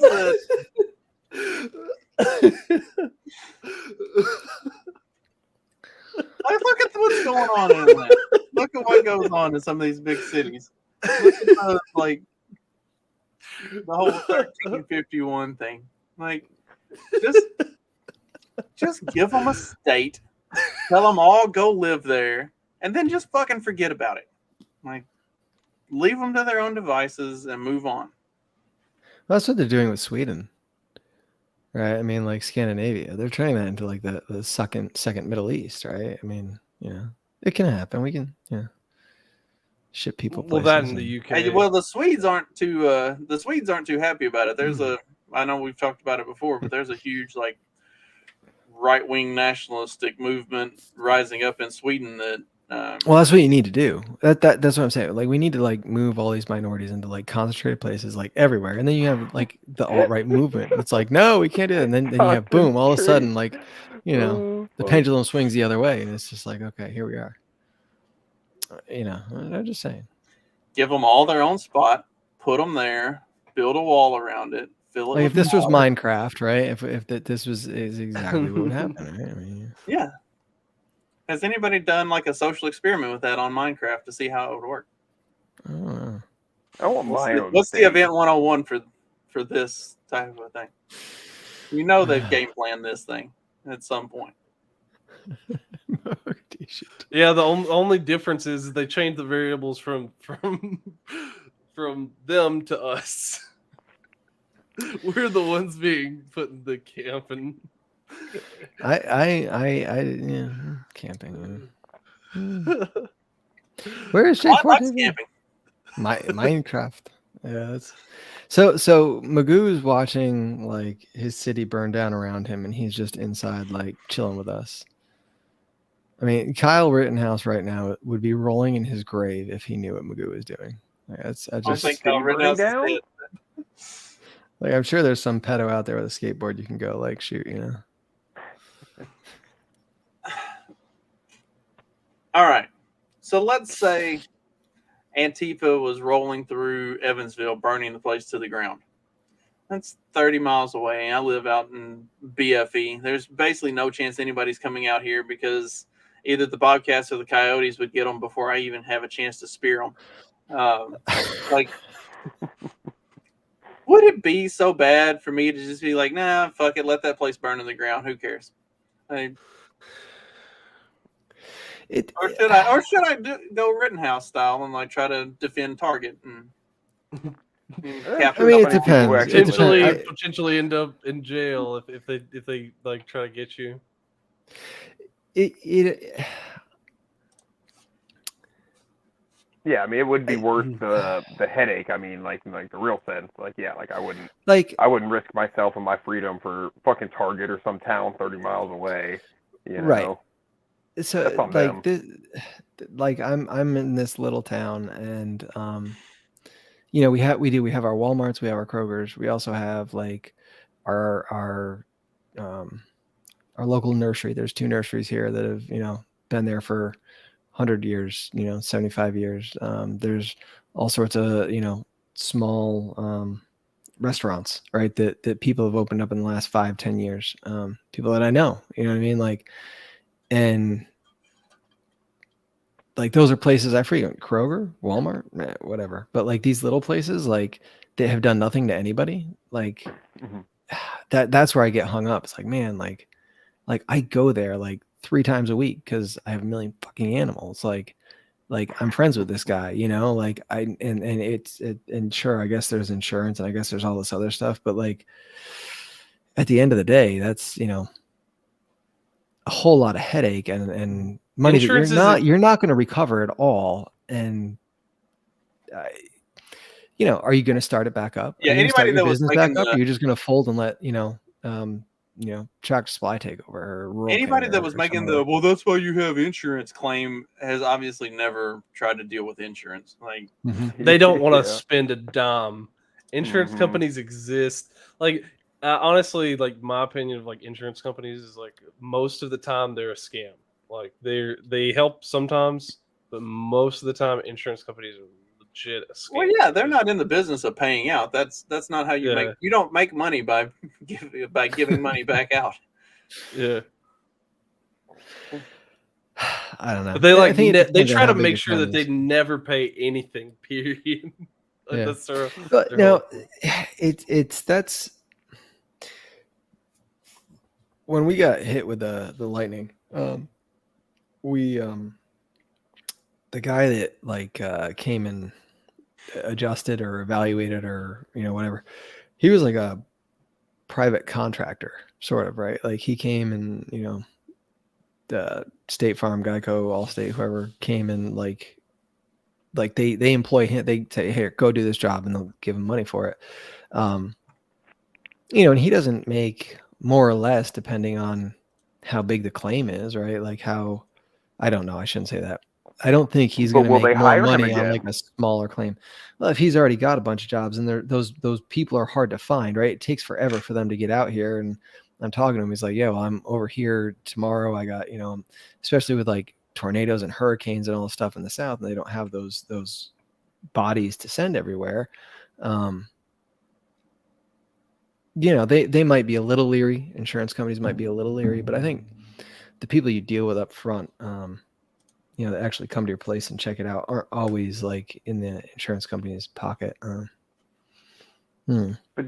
Like, look at what's going on in Atlanta. Look at what goes on in some of these big cities. Look at the whole 1351 thing. Like, just give them a state. Tell them all go live there, and then just fucking forget about it. Like, leave them to their own devices and move on.
Well, that's what they're doing with Sweden, right? I mean, like Scandinavia, they're turning that into like the second Middle East, right? I mean, it can happen. We can, ship people
Well,
places.
that in the UK.
Hey, well, the Swedes aren't too happy about it. There's I know we've talked about it before, but there's a huge right-wing nationalistic movement rising up in Sweden that.
Well, that's what you need to do. That's what I'm saying. Like, we need to move all these minorities into concentrated places everywhere, and then you have the alt-right movement. It's like, no, we can't do it. And then you have boom, all of a sudden, the pendulum swings the other way, and it's just like, okay, here we are. I'm just saying.
Give them all their own spot, put them there, build a wall around it, fill it.
Like, if this was Minecraft, right? If this is exactly what would happen, right? I mean,
yeah. Has anybody done a social experiment with that on Minecraft to see how it would work?
I don't know.
I want my own.
What's the event 101 for this type of a thing? They've game planned this thing at some point.
Yeah, the only difference is they changed the variables from them to us. We're the ones being put in the camp, and
yeah, camping. Where is Jake?
Camping.
Minecraft. Yeah, so Magoo's watching his city burn down around him, and he's just inside chilling with us. I mean, Kyle Rittenhouse right now would be rolling in his grave if he knew what Magoo was doing. I
think Kyle Rittenhouse is dead.
I'm sure there's some pedo out there with a skateboard you can go shoot,
All right. So let's say Antifa was rolling through Evansville, burning the place to the ground. That's 30 miles away. I live out in BFE. There's basically no chance anybody's coming out here because either the Bobcats or the Coyotes would get them before I even have a chance to spear them. Would it be so bad for me to just be like, nah, fuck it, let that place burn to the ground? Who cares? Or should I go Rittenhouse style and try to defend Target and
I mean, it depends.
Potentially end up in jail if they try to get you.
Yeah, I mean, it would be worth the headache. I mean, the real sense. I wouldn't risk myself and my freedom for fucking Target or some town 30 miles away.
Right. So I'm in this little town, and we have our Walmarts, we have our Krogers, we also have our local nursery. There's 2 nurseries here that have been there for 100 years, 75 years. There's all sorts of small restaurants, right, that people have opened up in the last 5-10 years. People that I know, you know what I mean, and those are places I frequent. Kroger, Walmart, whatever. But these little places, they have done nothing to anybody. That's where I get hung up. It's man, I go there 3 times a week because I have a million fucking animals. I'm friends with this guy, and sure, I guess there's insurance and I guess there's all this other stuff, but at the end of the day, that's a whole lot of headache and money insurance that you're not going to recover at all. And are you going to start it back up?
Yeah, anybody that was making
or you're just going to fold and let Tractor Supply take over? Or
anybody that was making that's why you have insurance claim has obviously never tried to deal with insurance.
They don't want to spend a dime. Insurance companies exist. Honestly, my opinion of insurance companies is most of the time they're a scam. They help sometimes, but most of the time insurance companies are legit a scam.
Well, yeah, they're not in the business of paying out. That's not how you make. You don't make money by giving money back out.
Yeah.
I don't know.
But they
I think it
they
depends on
try
how
to
big
make
the
sure that
claim
they
is.
never pay anything. Period.
Yeah.
That's their
But
whole
now, that's when we got hit with the lightning. We the guy that like came and adjusted or evaluated or whatever, he was like a private contractor, sort of, right? Like he came and the State Farm, Geico, Allstate, whoever came and like they employ him. They say, "Here, go do this job," and they'll give him money for it. And he doesn't make more or less depending on how big the claim is, right? Like how, I don't know, I shouldn't say that. I don't think he's
But
going to
will
make
they
more
hire him
money on like
again?
a smaller claim. Well, if he's already got a bunch of jobs and those people are hard to find, right? It takes forever for them to get out here. And I'm talking to him. He's like, yeah, well, I'm over here tomorrow. I got, especially with like tornadoes and hurricanes and all the stuff in the South, and they don't have those bodies to send everywhere. They might be a little leery. Insurance companies might be a little leery, but I think the people you deal with up front, that actually come to your place and check it out aren't always like in the insurance company's pocket.
But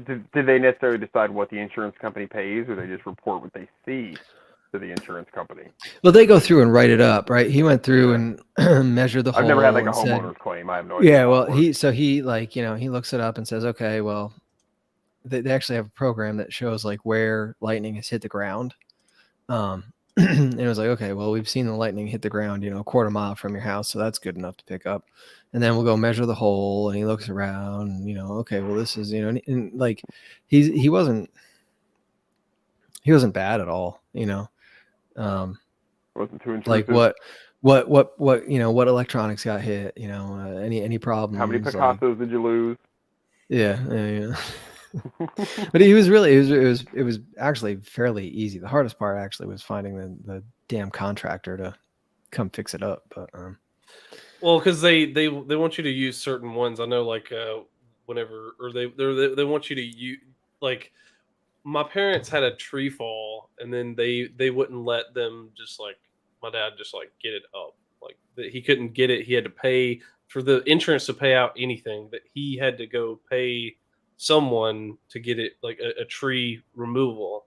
do they necessarily decide what the insurance company pays, or they just report what they see to the insurance company?
Well, they go through and write it up, right? He went through and measured the
I've never had like
hole
a
and said,
homeowner's claim. I have no idea.
yeah,
how
well,
it works.
he like, he looks it up and says, okay, well, they actually have a program that shows like where lightning has hit the ground. And it was like, okay, well, we've seen the lightning hit the ground, a quarter mile from your house, so that's good enough to pick up. And then we'll go measure the hole, and he looks around, and, okay, well, this is, and like he wasn't bad at all,
It wasn't too
like
intrusive.
what electronics got hit, any problems.
How many
like,
Picassos did you lose?
yeah. But he was really, it was actually fairly easy. The hardest part actually was finding the damn contractor to come fix it up. But
well, because they want you to use certain ones. I know, like whenever or they want you to use like my parents had a tree fall, and then they wouldn't let them just like my dad just like get it up. Like he couldn't get it. He had to pay for the insurance to pay out anything. That he had to go pay someone to get it, like a tree removal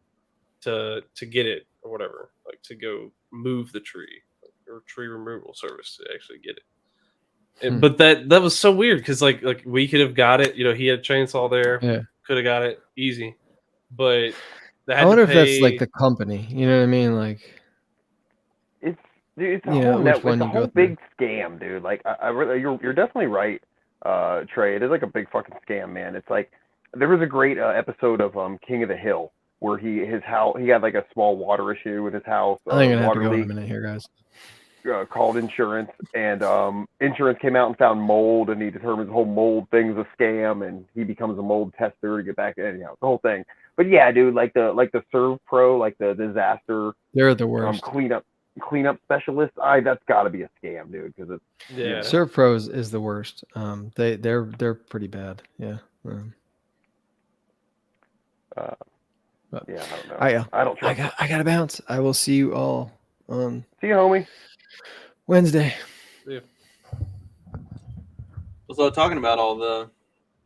to get it or whatever, like to go move the tree, or tree removal service to actually get it. But that was so weird because like we could have got it. He had a chainsaw there,
yeah,
could have got it easy, but they
I
had to
wonder if that's like
pay.
the company. You know what I mean? Like,
It's dude, it's a whole
which one
it's a
you go
whole
through.
big scam, dude. Like I really, you're definitely right, Trey. It is like a big fucking scam, man. It's like there was a great episode of King of the Hill where his house he had like a small water issue with his house,
I think I'm gonna have to
water
go in a
leak.
minute here, guys.
Called insurance, and insurance came out and found mold, and he determines the whole mold thing's a scam, and he becomes a mold tester to get back in, the whole thing. But yeah, dude, like the Serve Pro, like the disaster
They're the worst.
cleanup specialist, that's got to be a scam, dude, because it's
Yeah.
Serve Pros is the worst. They're pretty bad. Yeah. But
yeah, I don't know. I don't trust.
I got to bounce. I will see you all on
See you, homie.
Wednesday.
Yeah.
So talking about all the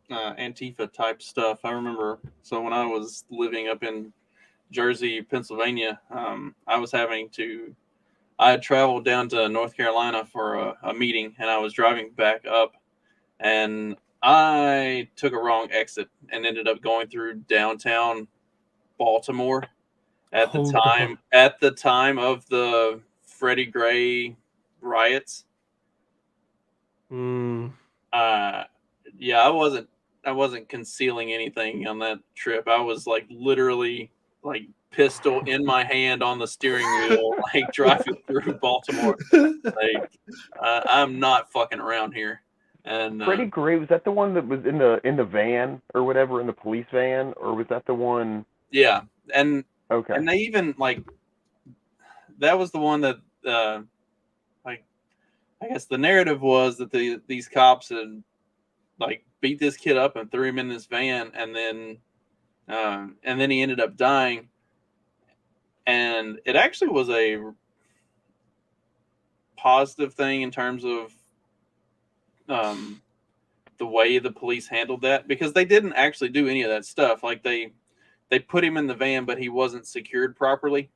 Antifa type stuff, I remember. So when I was living up in Jersey, Pennsylvania, I had traveled down to North Carolina for a meeting, and I was driving back up, and I took a wrong exit and ended up going through downtown Baltimore at the time.
God.
At the time of the Freddie Gray riots. Yeah, I wasn't concealing anything on that trip. I was like literally like pistol in my hand on the steering wheel, like driving through Baltimore. Like I'm not fucking around here. And
Freddie Gray, was that the one that was in the van or whatever, in the police van, or was that the one?
Yeah, and
Okay.
And they even like that was the one that like I guess the narrative was that these cops had like beat this kid up and threw him in this van, and then he ended up dying. And it actually was a positive thing in terms of the way the police handled that, because they didn't actually do any of that stuff. Like they put him in the van, but he wasn't secured properly.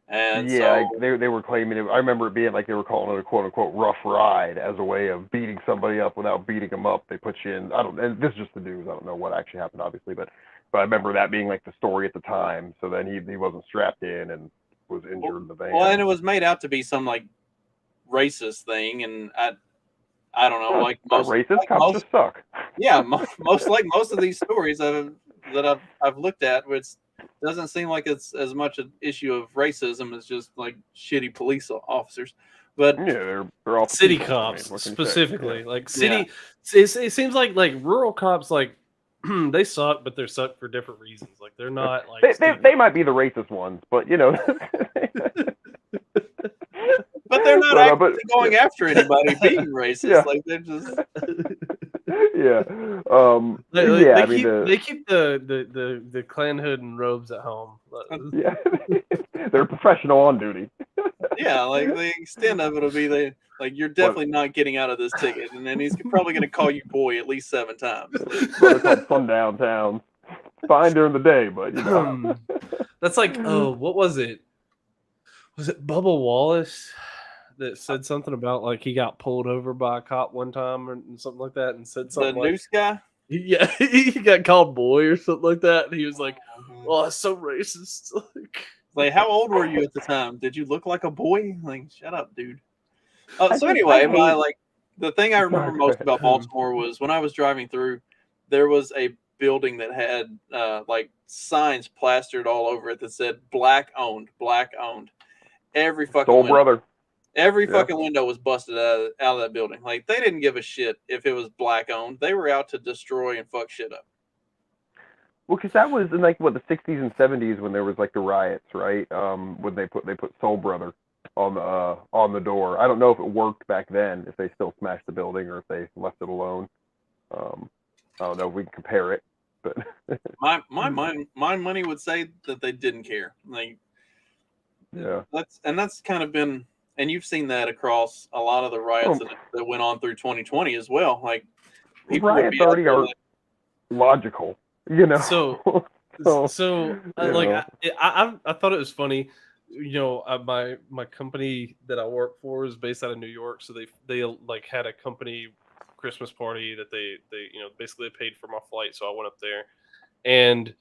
And
yeah,
so
they were claiming it. I remember it being like they were calling it a quote unquote rough ride as a way of beating somebody up without beating them up. They put you in. And this is just the news. I don't know what actually happened, obviously, but I remember that being like the story at the time. So then he wasn't strapped in and was injured in the van.
Well, and it was made out to be some like racist thing, and I don't know, like most
racist
like
cops
most,
just suck.
Yeah, most of these stories that I've looked at, which doesn't seem like it's as much an issue of racism as just like shitty police officers. But
yeah, they're all
city
people.
cops
I mean,
specifically,
yeah.
like city. It seems like rural cops, like they suck, but they're suck for different reasons. Like they're not like
they might be the racist ones, but you know.
But they're not actually going after anybody being racist.
Yeah.
Like they're just
yeah.
They keep the clan hood and robes at home.
Yeah. They're professional on duty.
Yeah, like the extent of it'll be you're definitely not getting out of this ticket, and then he's probably going to call you boy at least 7 times.
They're called sundown towns. Fine during the day, but you know.
That's like, oh, what was it? Was it Bubba Wallace that said something about like he got pulled over by a cop one time or something like that, and said something
The noose guy?
Yeah, he got called boy or something like that, and he was like, "Oh, that's so racist."
Like, how old were you at the time? Did you look like a boy? Like, shut up, dude. So anyway, the thing I remember most about Baltimore was when I was driving through, there was a building that had like signs plastered all over it that said "black owned." Every fucking
Soul
window.
brother.
Every fucking window was busted out of that building. Like, they didn't give a shit if it was black owned. They were out to destroy and fuck shit up.
Well, because that was in like the 60s and 70s when there was like the riots, right? When they put Soul Brother on the door. I don't know if it worked back then, if they still smashed the building or if they left it alone. I don't know if we can compare it, but
my money would say that they didn't care. Like,
yeah,
that's kind of been, and you've seen that across a lot of the riots that went on through 2020 as well. Like, people
riots already are logical, you know.
So I thought it was funny. You know, my company that I work for is based out of New York, so they like had a company Christmas party that they basically paid for my flight, so I went up there, and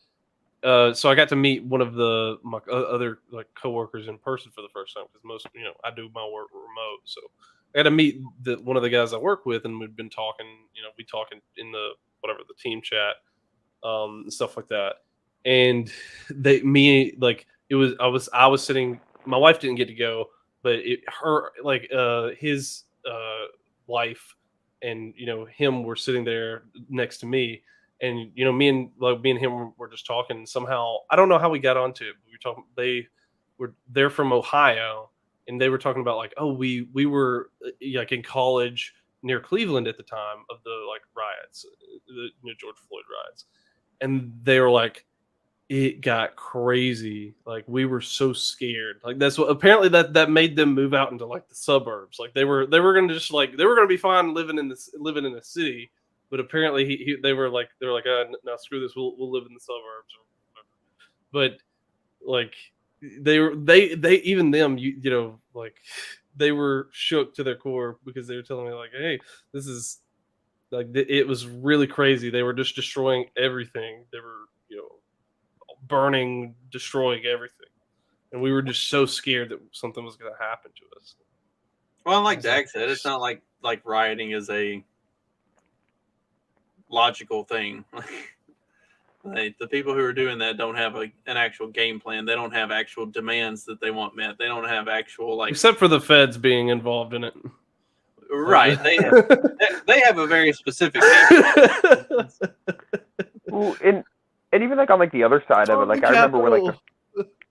so I got to meet one of my other like coworkers in person for the first time, because most I do my work remote, so I got to meet one of the guys I work with, and we'd been talking. We talking in the team chat, and stuff like that, and I was sitting. My wife didn't get to go, but his wife and him were sitting there next to me, and me and him were just talking. And somehow I don't know how we got onto it. But we were talking. They're from Ohio, and they were talking about like, oh, we were like in college near Cleveland at the time of the like riots, the George Floyd riots, and they were like, it got crazy. Like, we were so scared. Like, that's what apparently that made them move out into like the suburbs. Like, they were gonna just like they were gonna be fine living in a city, but apparently they were like no, screw this, we'll live in the suburbs or whatever. But like they even them like they were shook to their core, because they were telling me like, hey, this is like it was really crazy. They were just destroying everything. They were burning, destroying everything, and we were just so scared that something was going to happen to us.
Well, like Dak said, it's not like rioting is a logical thing. Like, the people who are doing that don't have an actual game plan. They don't have actual demands that they want met. They don't have actual
except for the feds being involved in it.
Right. They have a very specific game plan.
Well, and even like on like the other side of it, like I remember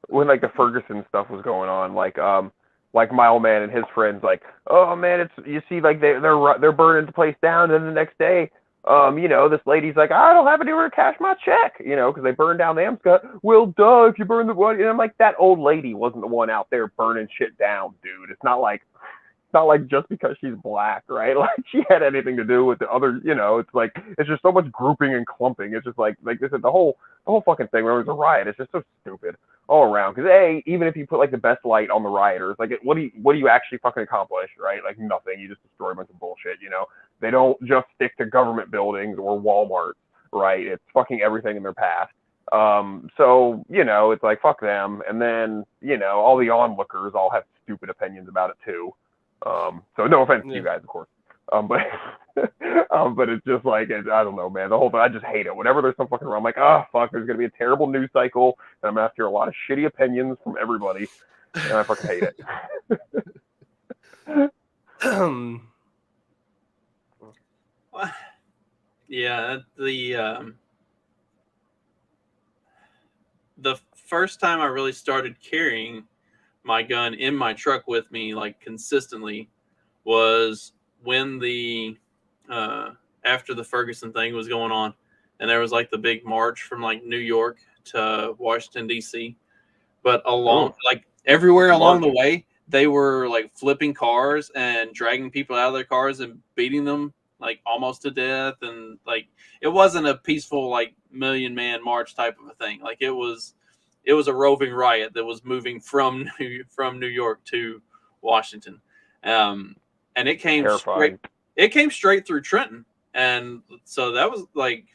when the Ferguson stuff was going on, like my old man and his friends, like, oh man, you see like they're burning the place down, and then the next day, this lady's like, I don't have anywhere to cash my check, because they burned down the Amscot. Well, duh, if you burn the what, and I'm like, that old lady wasn't the one out there burning shit down, dude. It's not like not like just because she's black, right? Like she had anything to do with the other, it's like it's just so much grouping and clumping. It's just like they said, the whole fucking thing where it was a riot, it's just so stupid all around. Because even if you put like the best light on the rioters, like what do you actually fucking accomplish, right? Like nothing. You just destroy a bunch of bullshit. They don't just stick to government buildings or Walmart, right? It's fucking everything in their path. So it's like fuck them, and then all the onlookers all have stupid opinions about it too. So no offense to you guys, of course. But but it's just like I don't know, man. The whole thing, I just hate it. Whenever there's some fucking wrong, I'm like, oh fuck, there's gonna be a terrible news cycle, and I'm gonna have to hear a lot of shitty opinions from everybody, and I fucking hate it.
Yeah, the first time I really started carrying my gun in my truck with me, like consistently, was when the after the Ferguson thing was going on, and there was like the big march from like New York to Washington D.C. But like everywhere along the way, they were like flipping cars and dragging people out of their cars and beating them like almost to death, and like it wasn't a peaceful like million-man march type of a thing. Like it was a roving riot that was moving from New York to Washington, and it came straight through Trenton, and so that was like,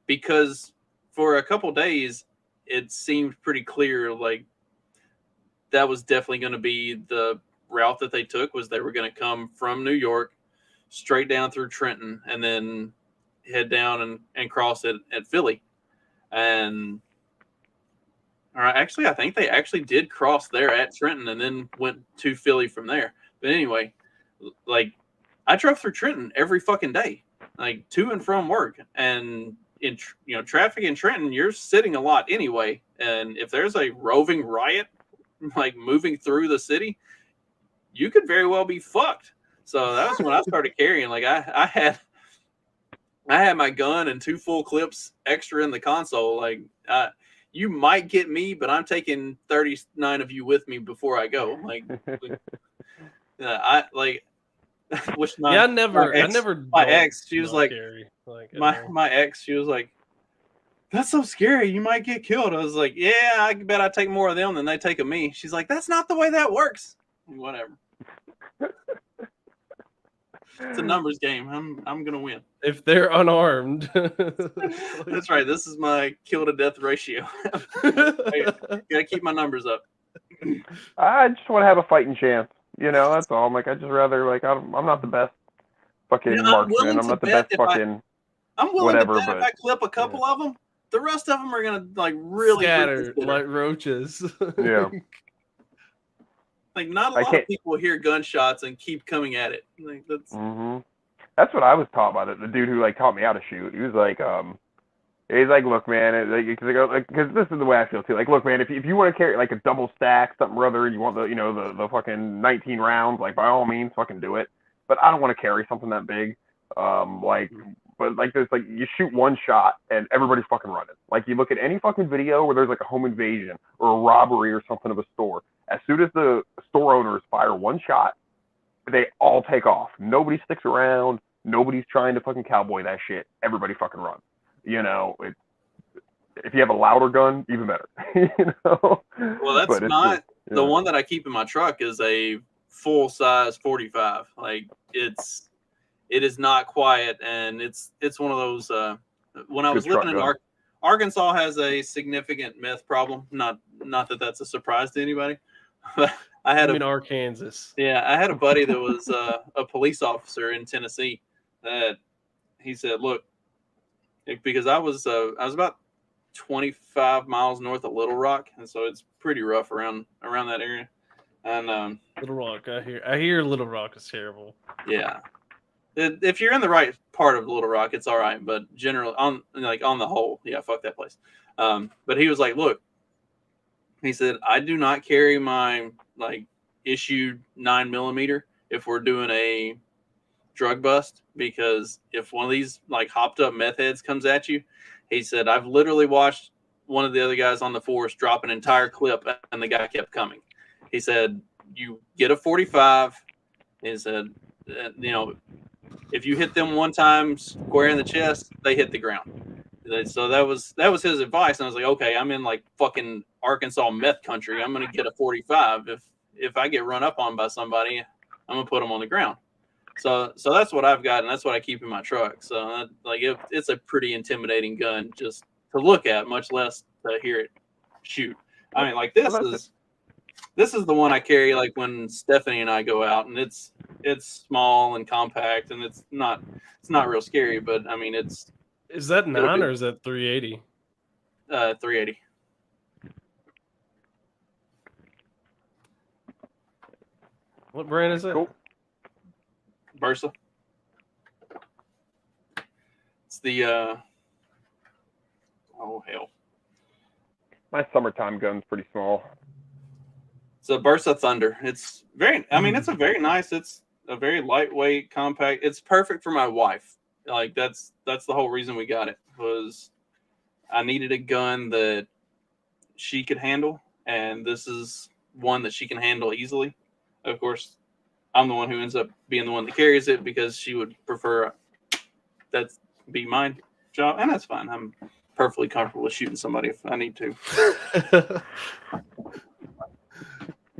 because for a couple days it seemed pretty clear like that was definitely going to be the route that they took, was they were going to come from New York straight down through Trenton and then head down and cross it at Philly. And actually, I think they actually did cross there at Trenton and then went to Philly from there. But anyway, like I drove through Trenton every fucking day, like to and from work. And in traffic in Trenton, you're sitting a lot anyway. And if there's a roving riot like moving through the city, you could very well be fucked. So that was when I started carrying. Like I had my gun and 2 full clips extra in the console. Like you might get me, but I'm taking 39 of you with me before I go. Like I wish my
I never
my ex, she was like
my
ex, she was like, that's so scary. You might get killed. I was like, yeah, I bet I take more of them than they take of me. She's like, that's not the way that works. Whatever. It's a numbers game. I'm gonna win
if they're unarmed.
That's right. This is my kill to death ratio. Gotta keep my numbers up.
I just want to have a fighting chance. That's all. I'm like, I just rather like I'm not the best fucking marksman. I'm not the best fucking.
I'm willing to bet if I clip a couple of them, the rest of them are gonna like really
scatter like roaches.
Yeah.
Like not a lot of people hear gunshots and keep coming at it. Like that's.
Mm-hmm. That's what I was taught by the dude who like taught me how to shoot. He was like, he's like, look, man, because this is the way I feel too. Like, look, man, if you want to carry like a double stack, something or other, and you want the fucking 19 rounds, like by all means, fucking do it. But I don't want to carry something that big. But like there's like you shoot one shot and everybody's fucking running. Like you look at any fucking video where there's like a home invasion or a robbery or something of a store. As soon as the store owners fire one shot, they all take off. Nobody sticks around. Nobody's trying to fucking cowboy that shit. Everybody fucking runs. If you have a louder gun, even better.
Well, that's not the one that I keep in my truck is a full size 45. Like it is not quiet, and it's one of those. When I was living in Arkansas, has a significant meth problem. Not that that's a surprise to anybody. But I had
Arkansas.
Yeah, I had a buddy that was a police officer in Tennessee. That he said, "Look, because I was about 25 miles north of Little Rock, and so it's pretty rough around that area." And
Little Rock, I hear Little Rock is terrible.
Yeah. If you're in the right part of Little Rock, it's all right. But generally, on the whole, yeah, fuck that place. But he was like, look, he said, I do not carry my like issued 9mm if we're doing a drug bust, because if one of these like hopped up meth heads comes at you, he said, I've literally watched one of the other guys on the force drop an entire clip and the guy kept coming. He said, you get a 45. He said, if you hit them one time square in the chest, they hit the ground. So that was his advice, and I was like, okay, I'm in like fucking Arkansas meth country. I'm gonna get a 45. If I get run up on by somebody, I'm gonna put them on the ground. So that's what I've got, and that's what I keep in my truck. So it's a pretty intimidating gun just to look at, much less to hear it shoot. I mean, like this is the one I carry like when Stephanie and I go out, and it's small and compact, and it's not real scary, but I mean it's.
Is that 9 or is that 380?
380.
What brand is it?
Cool.
Versa. It's the oh hell.
My summertime gun's pretty small.
It's a Versa Thunder. It's very. I mean, it's a very nice. It's a very lightweight, compact. It's perfect for my wife. Like that's the whole reason we got it, was I needed a gun that she could handle, and this is one that she can handle easily. Of course, I'm the one who ends up being the one that carries it because she would prefer that be my job, and that's fine. I'm perfectly comfortable with shooting somebody if I need to.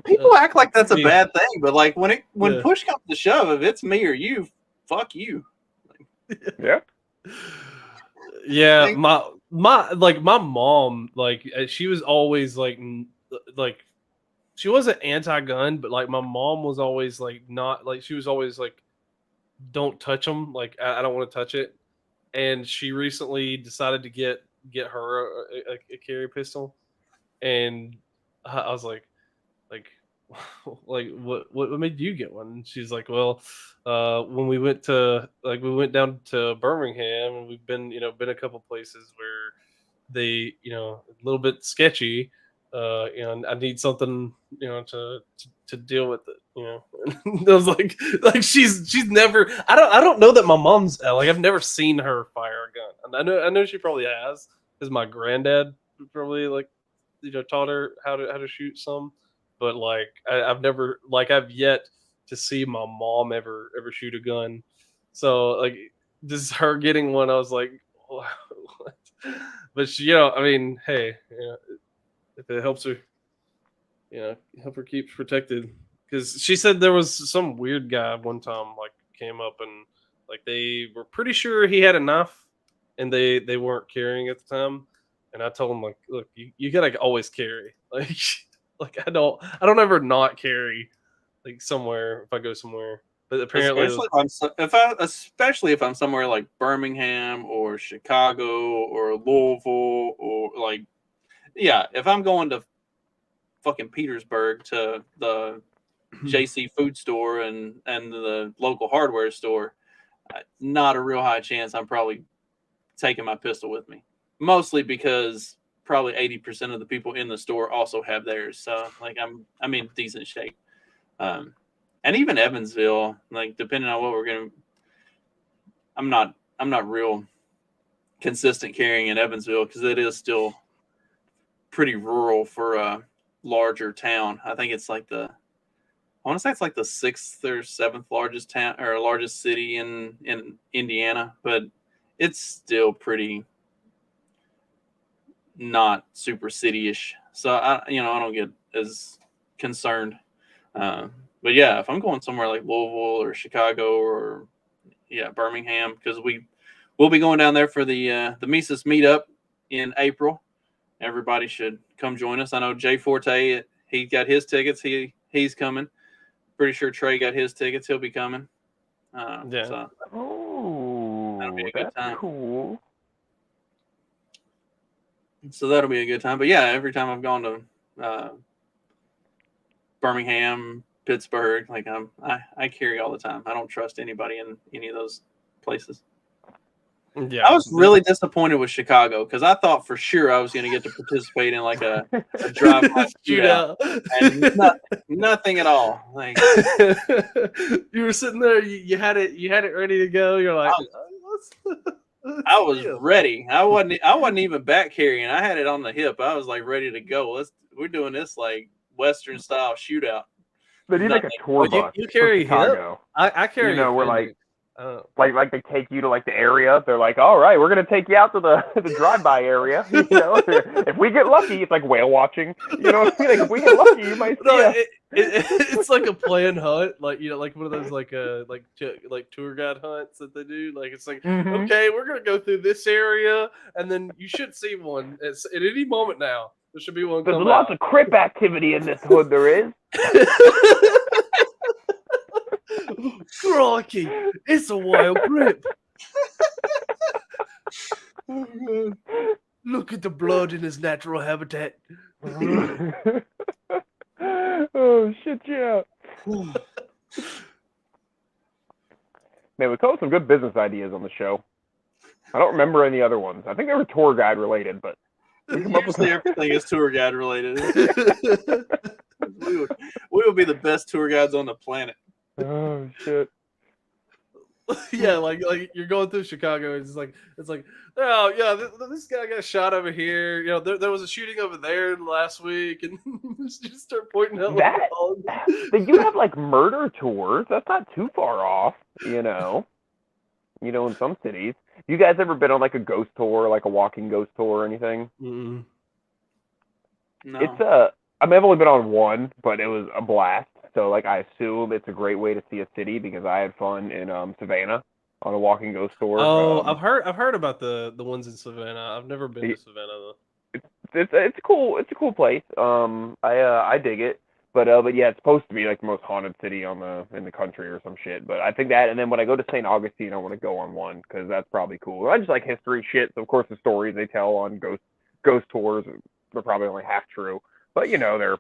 People act like that's a bad thing, but like when push comes to shove, if it's me or you, fuck you.
Yeah.
Yeah, my mom, like she was always like she wasn't anti-gun, but like my mom was always like not like she was always like, don't touch them, like I don't want to touch it. And she recently decided to get her a carry pistol, and I was like what made you get one? And she's like, well, when we went down to Birmingham, and we've been a couple places where they a little bit sketchy, and I need something to deal with it. I was like she's never, I don't know that my mom's like, I've never seen her fire a gun. And I know she probably has, because my granddad probably like taught her how to shoot some. But like I've yet to see my mom ever shoot a gun. So like just her getting one, I was like, what? But she, I mean, hey, if it helps her, help her keep protected. Because she said there was some weird guy one time like came up, and like they were pretty sure he had a knife, and they weren't carrying at the time. And I told him like, look, you gotta always carry, like. Like I don't ever not carry, like somewhere if I go somewhere. But apparently,
especially if I'm somewhere like Birmingham or Chicago or Louisville or like, yeah, if I'm going to fucking Petersburg to the JC food store and the local hardware store, not a real high chance I'm probably taking my pistol with me. Mostly because probably 80% of the people in the store also have theirs. So like I'm in decent shape. And even Evansville, like depending on what we're gonna, I'm not real consistent carrying in Evansville because it is still pretty rural for a larger town. I think it's like I want to say it's like the 6th or 7th largest town or largest city in Indiana, but it's still pretty not super city-ish. So I don't get as concerned. But yeah, if I'm going somewhere like Louisville or Chicago or Birmingham, because we'll be going down there for the Mises meetup in April. Everybody should come join us. I know Jay Forte, he got his tickets. He's coming. Pretty sure Trey got his tickets. He'll be coming. So that'll be a good time.
Cool.
So that'll be a good time. But yeah, every time I've gone to Birmingham, Pittsburgh, like I carry all the time. I don't trust anybody in any of those places.
Yeah,
I was really disappointed with Chicago because I thought for sure I was going to get to participate in like a drive-by shootout, and nothing at all. Like
you were sitting there, you had it ready to go. You're like,
I was ready. I wasn't even back carrying. I had it on the hip. I was like ready to go. We're doing this like Western style shootout.
They need like a tour
Oh,
bus
you carry
for Chicago.
I carry.
You know, we're like,
appendix.
like they take you to like the area. They're like, all right, we're gonna take you out to the drive-by area. You know, if we get lucky, it's like whale watching. You know what I mean? Like if we get lucky, you might see
No,
us.
it's like a planned hunt, like like one of those like tour guide hunts that they do. Like it's like,
Mhm.
okay, we're gonna go through this area, and then you should see one. It's at any moment now. There should be one.
There's
come
lots
out.
of crip activity in this hood. There is.
Crikey, it's a wild grip. Look at the blood in his natural habitat.
Oh shit, yeah. Man, we come up with some good business ideas on the show. I don't remember any other ones. I think they were tour guide related, but we come up with
Usually everything is tour guide related. we would be the best tour guides on the planet.
Oh shit.
Yeah, like you're going through Chicago. It's like, oh yeah, this guy got shot over here. You know, there was a shooting over there last week, and just start pointing out
That they do have like murder tours. That's not too far off, you know. You know, in some cities. You guys ever been on like a ghost tour, like a walking ghost tour or anything?
Mm-mm.
No.
It's I mean, I've only been on one, but it was a blast. So like I assume it's a great way to see a city because I had fun in Savannah on a walking ghost tour.
Oh, I've heard about the ones in Savannah. I've never been to Savannah though.
It's a cool place. I dig it. But yeah, it's supposed to be like the most haunted city in the country or some shit. But I think that, and then when I go to St. Augustine, I want to go on one because that's probably cool. I just like history shit. So of course the stories they tell on ghost tours are probably only half true. But you know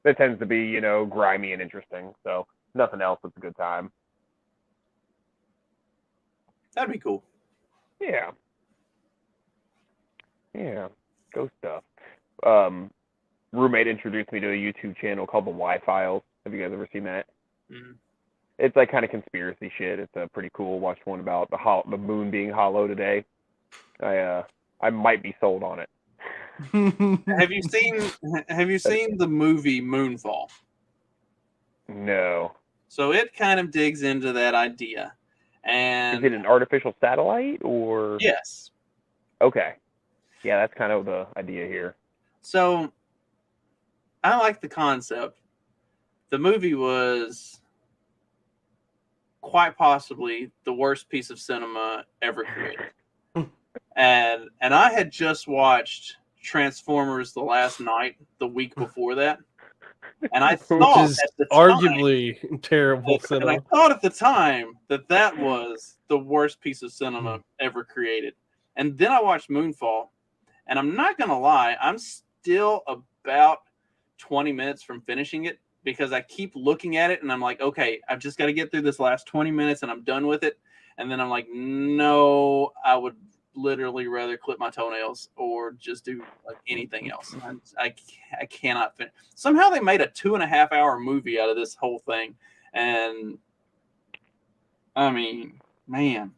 it tends to be, you know, grimy and interesting. So nothing else, it's a good time.
That'd be cool.
Yeah. Ghost stuff. Roommate introduced me to a YouTube channel called the Y-Files. Have you guys ever seen that?
Mm.
It's like kind of conspiracy shit. It's pretty cool. Watched one about the moon being hollow today. I might be sold on it.
Have you seen the movie Moonfall?
No.
So it kind of digs into that idea. And
Is it an artificial satellite or?
yes.
Okay. Yeah, that's kind of the idea here.
So I like the concept. The movie was quite possibly the worst piece of cinema ever created. and I had just watched Transformers: The Last Night the week before that. And I thought
Which is
at the
arguably terrible
time, and I
cinema.
thought at the time that was the worst piece of cinema ever created. And then I watched Moonfall, and I'm not gonna lie, I'm still about 20 minutes from finishing it because I keep looking at it and I'm like, okay, I've just got to get through this last 20 minutes and I'm done with it. And then I'm like, no, I would literally rather clip my toenails or just do like anything else. I cannot finish. Somehow they made a 2.5 hour movie out of this whole thing. And I mean, man,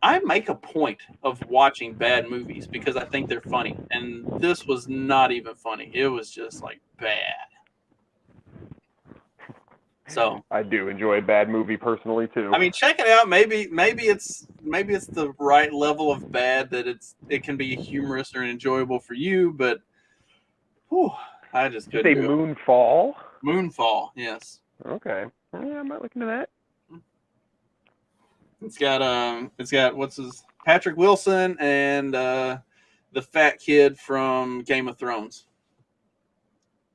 I make a point of watching bad movies because I think they're funny. And this was not even funny. It was just like bad. So
I do enjoy a bad movie personally too.
I mean, check it out. Maybe it's the right level of bad that it can be humorous or enjoyable for you, but whew, I just couldn't.
Did you say Moonfall?
Moonfall, yes.
Okay. Yeah, I might look into that.
It's got what's his Patrick Wilson and the fat kid from Game of Thrones,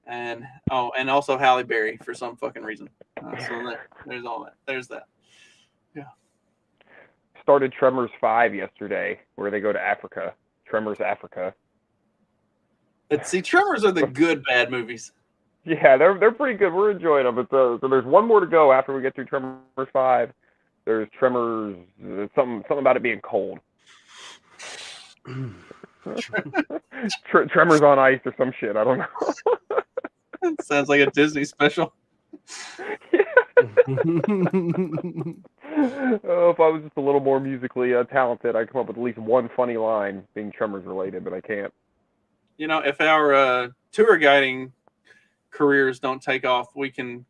and also Halle Berry for some fucking reason. So there's all that. There's that. Yeah.
Started Tremors 5 yesterday, where they go to Africa. Tremors Africa.
Let's see. Tremors are the good bad movies.
Yeah, they're pretty good. We're enjoying them. But so there's one more to go after we get through Tremors 5. There's Tremors, something about it being cold. Tremors on ice or some shit. I don't know.
Sounds like a Disney special.
Oh, if I was just a little more musically talented, I'd come up with at least one funny line being Tremors related, but I can't.
You know, if our tour guiding careers don't take off, we can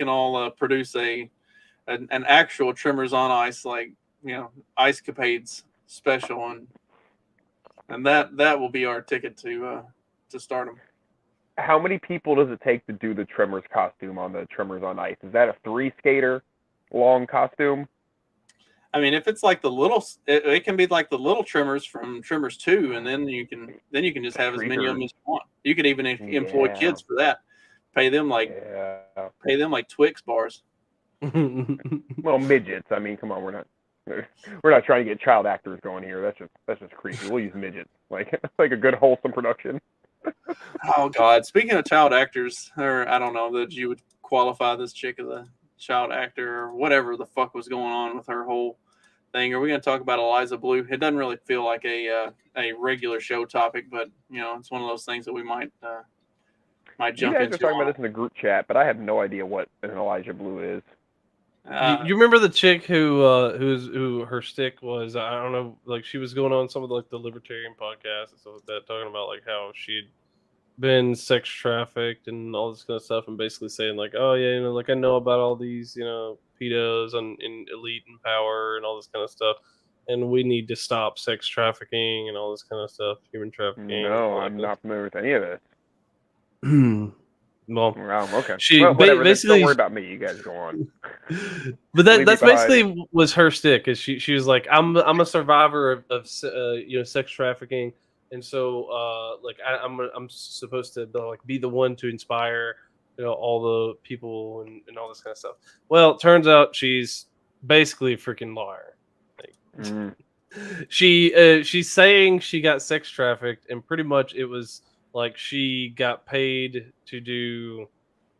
all produce an actual Tremors on Ice, like, Ice Capades special, and that will be our ticket to stardom.
How many people does it take to do the Tremors costume on the Tremors on Ice? Is that a 3-skater long costume?
I mean, if it's like it can be like the little Tremors from Tremors 2, and then you can just have as many of them as you want. You could even employ kids for that. Pay them like Twix bars.
Well, midgets. I mean, come on, we're not trying to get child actors going here. That's just creepy. We'll use midgets, like a good wholesome production.
Oh God! Speaking of child actors, or I don't know that you would qualify this chick as a child actor or whatever the fuck was going on with her whole thing. Are we going to talk about Eliza Blue? It doesn't really feel like a regular show topic, but it's one of those things that we might jump into.
You guys are talking about this in the group chat, but I have no idea what an Elijah Blue is.
You remember the chick who her stick was, I don't know, like she was going on some of the libertarian podcasts and stuff like that, talking about like how she'd been sex trafficked and all this kind of stuff, and basically saying like, oh yeah, like I know about all these pedos and in elite and power and all this kind of stuff, and we need to stop sex trafficking and all this kind of stuff, human trafficking.
No, I'm not familiar with any of this.
Well,
okay.
She basically,
don't worry about me. You guys go on.
But that's basically was her stick. Is she was like, I'm a survivor of sex trafficking, and so like I'm supposed to like be the one to inspire all the people and all this kind of stuff. Well, it turns out she's basically a freaking liar. Like, she's saying she got sex trafficked, and pretty much it was like she got paid to do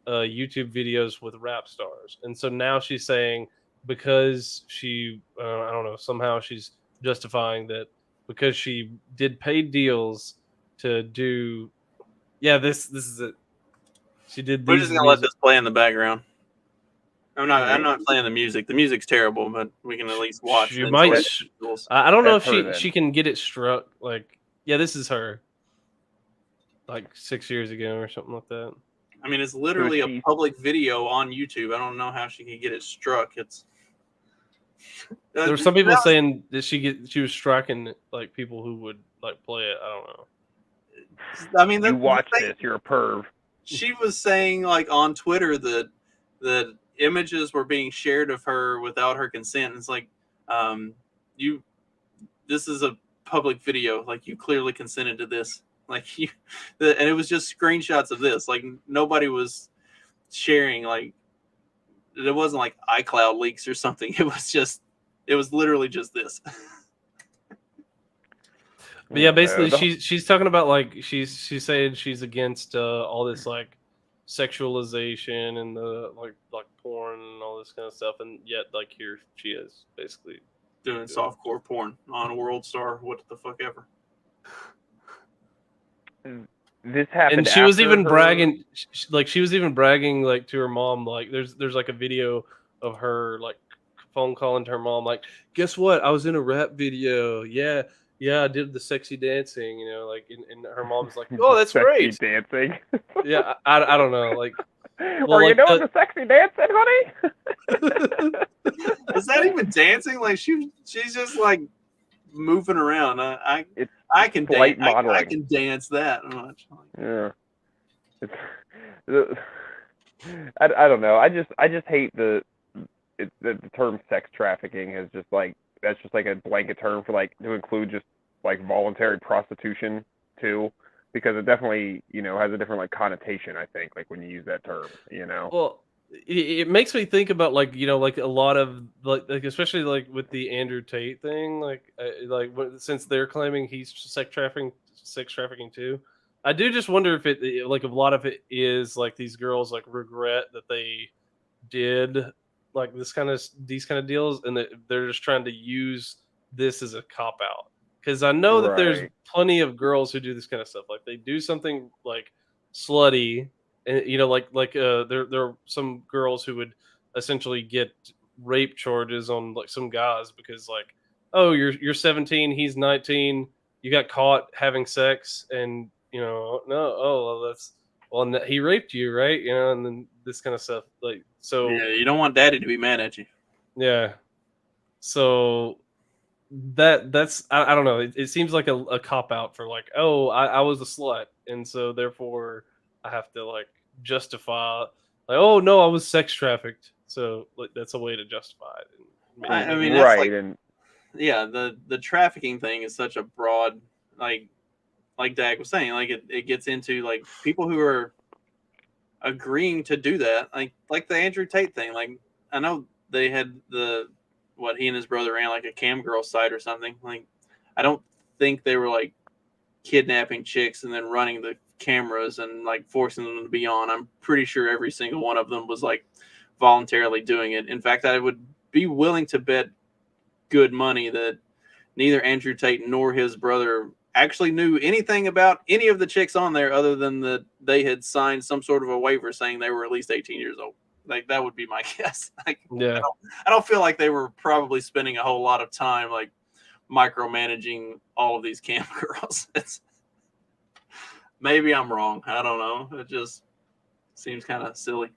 YouTube videos with rap stars. And so now she's saying because she, I don't know, somehow she's justifying that because she did paid deals to do, this is it. She did.
We're just gonna let this play in the background. I'm not playing the music. The music's terrible, but we can at least watch.
She might. I don't know if she can get it struck. Like, this is her. Like 6 years ago or something like that.
I mean, it's literally a public video on YouTube. I don't know how she could get it struck. It's
there were some people saying that she was striking like people who would like play it. I don't know.
I mean,
you watch this, you're a perv. She
was saying like on Twitter that images were being shared of her without her consent. And it's like, this is a public video. Like you clearly consented to this. Like and it was just screenshots of this. Like nobody was sharing. Like it wasn't like iCloud leaks or something. It was literally just this.
But yeah, basically she's talking about like she's saying she's against all this like sexualization and the like porn and all this kind of stuff, and yet like here she is basically
doing softcore porn on a World Star. What the fuck ever.
This happened,
and she was even bragging. She was even bragging like to her mom. Like there's like a video of her like phone calling to her mom. Like, guess what? I was in a rap video. Yeah, I did the sexy dancing. Like, and her mom's like, oh, that's great.
Dancing.
Yeah, I don't know. Like,
well, like, the sexy dancing, honey.
Is that even dancing? Like she's just like moving around. I can dance. I can dance that much.
Yeah. I don't know. I just hate the term sex trafficking is just like that's just like a blanket term for like to include just like voluntary prostitution too, because it definitely has a different like connotation. I think like when you use that term.
Well, it makes me think about like like a lot of like especially like with the Andrew Tate thing, since they're claiming he's sex trafficking too. I do just wonder if it like a lot of it is like these girls like regret that they did like these kind of deals, and that they're just trying to use this as a cop out. Because I know that there's plenty of girls who do this kind of stuff. Like they do something like slutty. And there are some girls who would essentially get rape charges on like some guys because like, oh, you're 17, he's 19, you got caught having sex, and well, he raped you, right? You know, and then this kind of stuff. Like, so
Yeah, you don't want daddy to be mad at you.
yeah. So that's I don't know. It seems like a cop out for like, oh, I was a slut, and so therefore I have to like justify like, oh no, I was sex trafficked. So like that's a way to justify it. And
I
make
mean,
it-
that's
right,
like,
and
yeah, the trafficking thing is such a broad, like Dak was saying, like it gets into like people who are agreeing to do that, like the Andrew Tate thing. Like I know they had what he and his brother ran like a cam girl site or something. Like I don't think they were like kidnapping chicks and then running the cameras and like forcing them to be on. I'm pretty sure every single one of them was like voluntarily doing it. In fact, I would be willing to bet good money that neither Andrew Tate nor his brother actually knew anything about any of the chicks on there other than that they had signed some sort of a waiver saying they were at least 18 years old. Like that would be my guess. Like
yeah.
I don't feel like they were probably spending a whole lot of time like micromanaging all of these cam girls. Maybe I'm wrong. I don't know. It just seems kind of silly.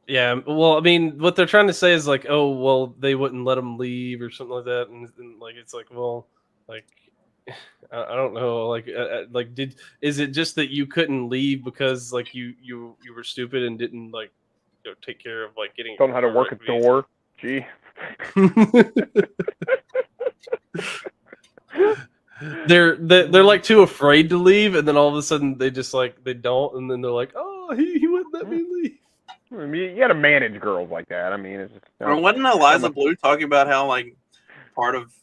Yeah, well, I mean, what they're trying to say is like, oh, well, they wouldn't let them leave or something like that, and like it's like, well, like I don't know, like is it just that you couldn't leave because like you were stupid and didn't like take care of like getting
don't know how to work a door. Gee.
they're like too afraid to leave, and then all of a sudden they just like they don't, and then they're like, oh, he wouldn't let me leave.
I mean, you got to manage girls like that. I mean, it's just.
Wasn't Eliza Blue talking about how like part of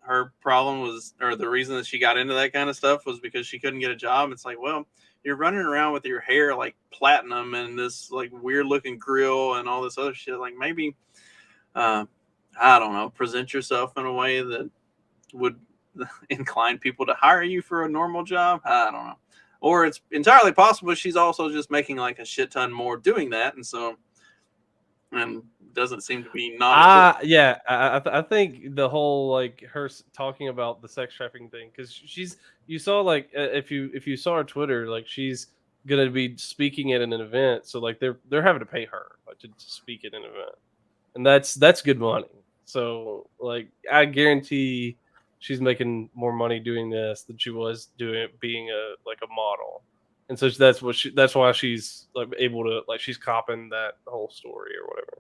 her problem was, or the reason that she got into that kind of stuff was because she couldn't get a job? It's like, well, you're running around with your hair like platinum and this like weird looking grill and all this other shit. Like maybe, I don't know, present yourself in a way that would incline people to hire you for a normal job. I don't know. Or it's entirely possible she's also just making like a shit ton more doing that, and doesn't seem to be not.
Yeah, I think the whole like her talking about the sex trafficking thing, because you saw like if you saw her Twitter, like she's gonna be speaking at an event, so like they're having to pay her like, to speak at an event, and that's good money. So like I guarantee she's making more money doing this than she was doing being a model, and so that's why she's like able to like she's copping that whole story or whatever.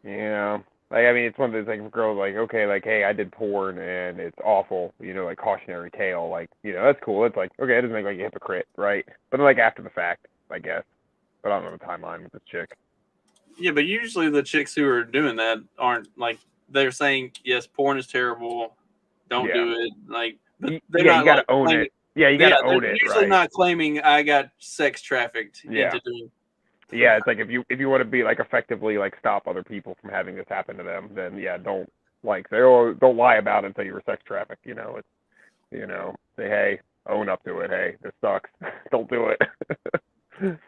Yeah. Like, I mean, it's one of those like girls like, okay, like, hey, I did porn and it's awful, like cautionary tale, like, that's cool. It's like, okay, it doesn't make like a hypocrite, right? But like after the fact, I guess. But I don't know the timeline with this chick.
Yeah, but usually the chicks who are doing that aren't like they're saying, yes, porn is terrible, don't do it. Like they're
you
not
gotta
like
own
claiming,
it. Yeah, you gotta own
they're
it,
usually
right?
not claiming I got sex trafficked into doing.
Yeah, it's like if you want to be like effectively like stop other people from having this happen to them, then yeah, don't like say, oh, don't lie about it until you were sex trafficked. It's say, hey, own up to it. Hey, this sucks. Don't do it.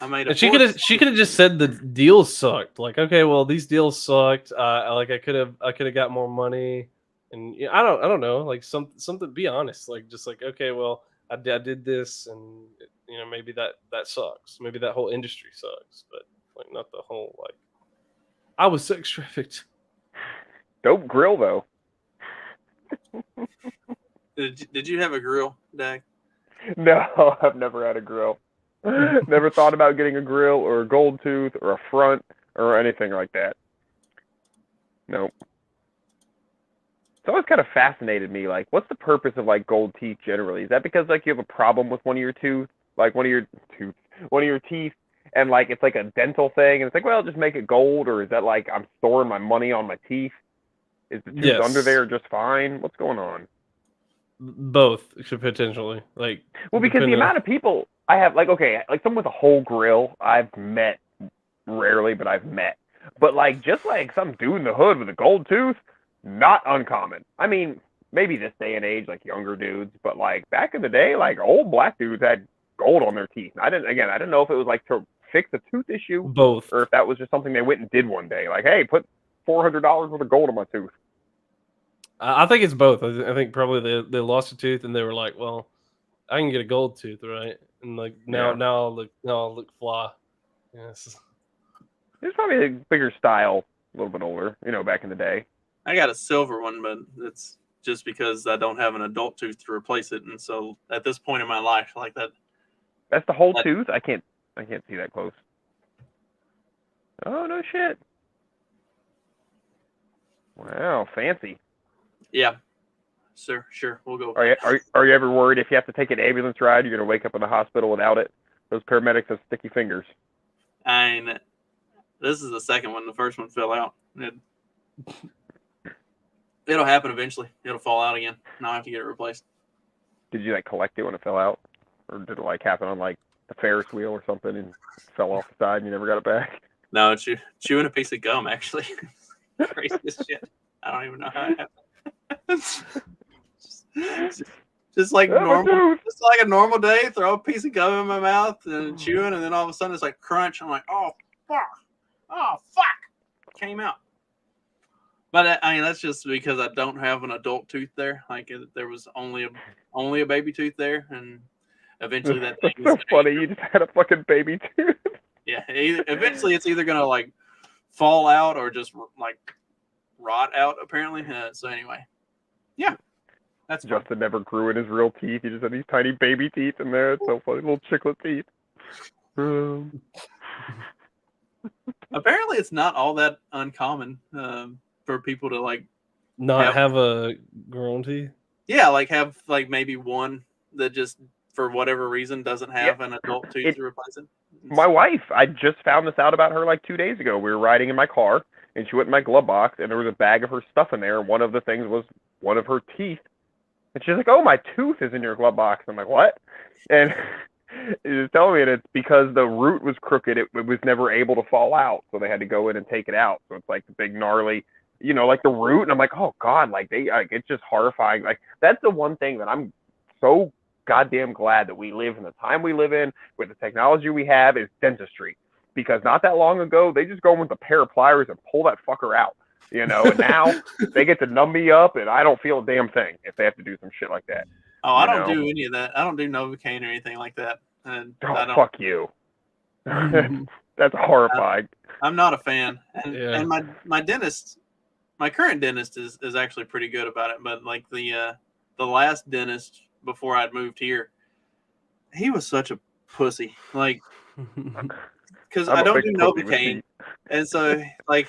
I made
And she could have just said the deals sucked. Like, okay, well these deals sucked. Like I could have got more money, and I don't know. Like something. Be honest. Like just like okay, well I did this, and maybe that sucks. Maybe that whole industry sucks, but like not the whole like I was sex trafficked.
Dope grill though.
Did you have a grill, Dak?
No, I've never had a grill. Never thought about getting a grill or a gold tooth or a front or anything like that. Nope. It's always kind of fascinated me, like, what's the purpose of like gold teeth generally? Is that because like you have a problem with one of your teeth, and like it's like a dental thing, and it's like, well, just make it gold, or is that like I'm storing my money on my teeth? Is the tooth under there just fine? What's going on?
Both should potentially like.
Well, because the amount of people I have, like, okay, like someone with a whole grill, I've met rarely, but I've met. But like just like some dude in the hood with a gold tooth, not uncommon. I mean, maybe this day and age, like younger dudes, but like back in the day, like old black dudes had gold on their teeth. I didn't know if it was like to fix a tooth issue,
both,
or if that was just something they went and did one day. Like, hey, put $400 worth of gold on my tooth.
I think it's both. I think probably they lost a tooth and they were like, well, I can get a gold tooth, right? And like now I'll look fly. Yes.
It's probably a bigger style, a little bit older, back in the day.
I got a silver one, but it's just because I don't have an adult tooth to replace it, and so at this point in my life, like that.
That's the whole tooth? I can't see that close. Oh, no shit. Wow, fancy.
Yeah, sure, we'll go.
Are you ever worried if you have to take an ambulance ride, you're gonna wake up in the hospital without it? Those paramedics have sticky fingers.
And this is the second one. The first one fell out. It'll happen eventually. It'll fall out again, and I'll have to get it replaced.
Did you collect it when it fell out, or did it happen on the Ferris wheel or something and fell off the side and you never got it back?
No, it's chewing a piece of gum actually. Crazy as shit. I don't even know how it happened. just like normal, just like a normal day. Throw a piece of gum in my mouth and chewing, and then all of a sudden it's like crunch. I'm like, oh fuck, came out. But I mean, that's just because I don't have an adult tooth there. There was only a baby tooth there, and eventually that thing was
so funny. You just had a fucking baby tooth.
Yeah, eventually it's either gonna fall out or just rot out. Apparently, so anyway, yeah, that's
Justin
fun.
never grew in his real teeth. He just had these tiny baby teeth in there. It's so funny, little chiclet teeth.
Apparently, it's not all that uncommon for people to
not have a grown teeth.
Yeah, have maybe one that just for whatever reason doesn't have an adult tooth to replace it.
My wife, I just found this out about her 2 days ago. We were riding in my car, and she went in my glove box, and there was a bag of her stuff in there. And one of the things was one of her teeth. And she's like, "Oh, my tooth is in your glove box." I'm like, "What?" And she was telling me that it's because the root was crooked. It was never able to fall out, so they had to go in and take it out. So it's the big gnarly, the root. And I'm like, "Oh God!" It's just horrifying. That's the one thing that I'm so goddamn glad that we live in the time we live in with the technology we have is dentistry, because not that long ago they just go with a pair of pliers and pull that fucker out, and now they get to numb me up and I don't feel a damn thing if they have to do some shit like that.
Oh, I don't do any of that. I don't do Novocaine or anything like that. And
fuck you. That's horrifying.
I'm not a fan. And my dentist, my current dentist is actually pretty good about it, but the last dentist before I'd moved here, he was such a pussy. Because I don't do Novocaine, and so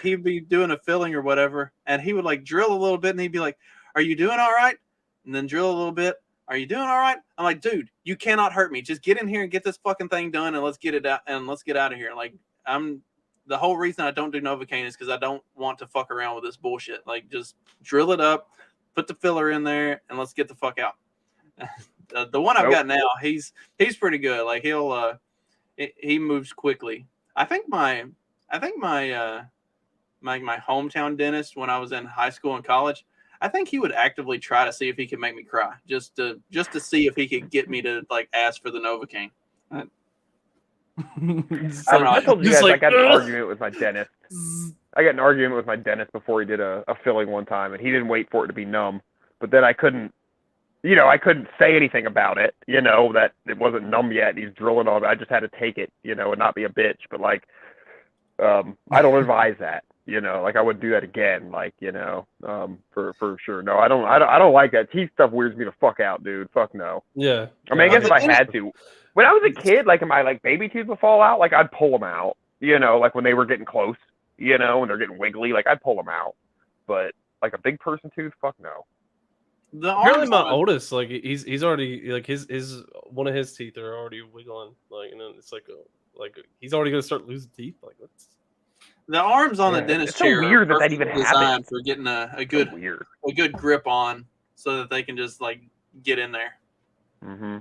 he'd be doing a filling or whatever, and he would drill a little bit, and he'd be like, "Are you doing all right?" And then drill a little bit. "Are you doing all right?" I'm like, "Dude, you cannot hurt me. Just get in here and get this fucking thing done, and let's get it out and let's get out of here." The whole reason I don't do Novocaine is because I don't want to fuck around with this bullshit. Just drill it up, put the filler in there, and let's get the fuck out. The one I've got now, he's pretty good. He moves quickly. I think my hometown dentist when I was in high school and college, I think he would actively try to see if he could make me cry, just to see if he could get me to ask for the Novocaine.
I told you guys I got an argument with my dentist. I got an argument with my dentist before he did a filling one time, and he didn't wait for it to be numb. But then I couldn't say anything about it, that it wasn't numb yet. He's drilling on it. I just had to take it, and not be a bitch. But I don't advise that, I wouldn't do that again, for sure. No, I don't like that. Teeth stuff weirds me the fuck out, dude. Fuck no.
Yeah.
I mean, I guess if I had to. When I was a kid, and my baby teeth would fall out, I'd pull them out, when they were getting close, when they're getting wiggly, I'd pull them out. But a big person tooth, fuck no.
Apparently, my oldest, he's already his one of his teeth are already wiggling, and then it's he's already gonna start losing teeth.
The arms on the dentist chair.
So weird that even happens.
For getting a good grip on, so that they can just get in there.
Mm-hmm.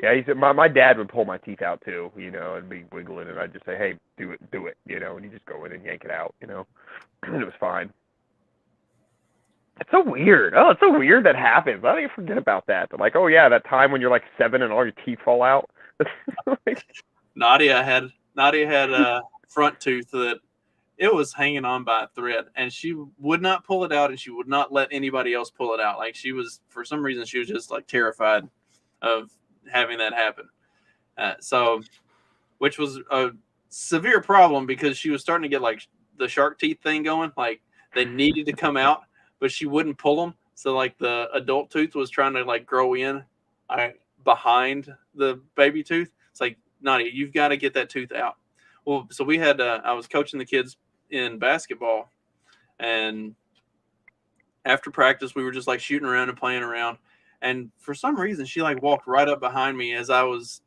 Yeah, he said my dad would pull my teeth out too, and be wiggling, and I'd just say, "Hey, do it," and he'd just go in and yank it out, and it was fine. It's so weird. Oh, it's so weird that happens. I don't even forget about that. But oh yeah, that time when you're 7 and all your teeth fall out.
Nadia had a front tooth that it was hanging on by a thread, and she would not pull it out, and she would not let anybody else pull it out. Like she was, for some reason, she was just like terrified of having that happen. So, which was a severe problem because she was starting to get like the shark teeth thing going. Like they needed to come out, but she wouldn't pull them. So like the adult tooth was trying to like grow in behind the baby tooth. It's like, Nadia, you've got to get that tooth out. Well, so we had, I was coaching the kids in basketball, and after practice, we were just like shooting around and playing around. And for some reason, she like walked right up behind me as I was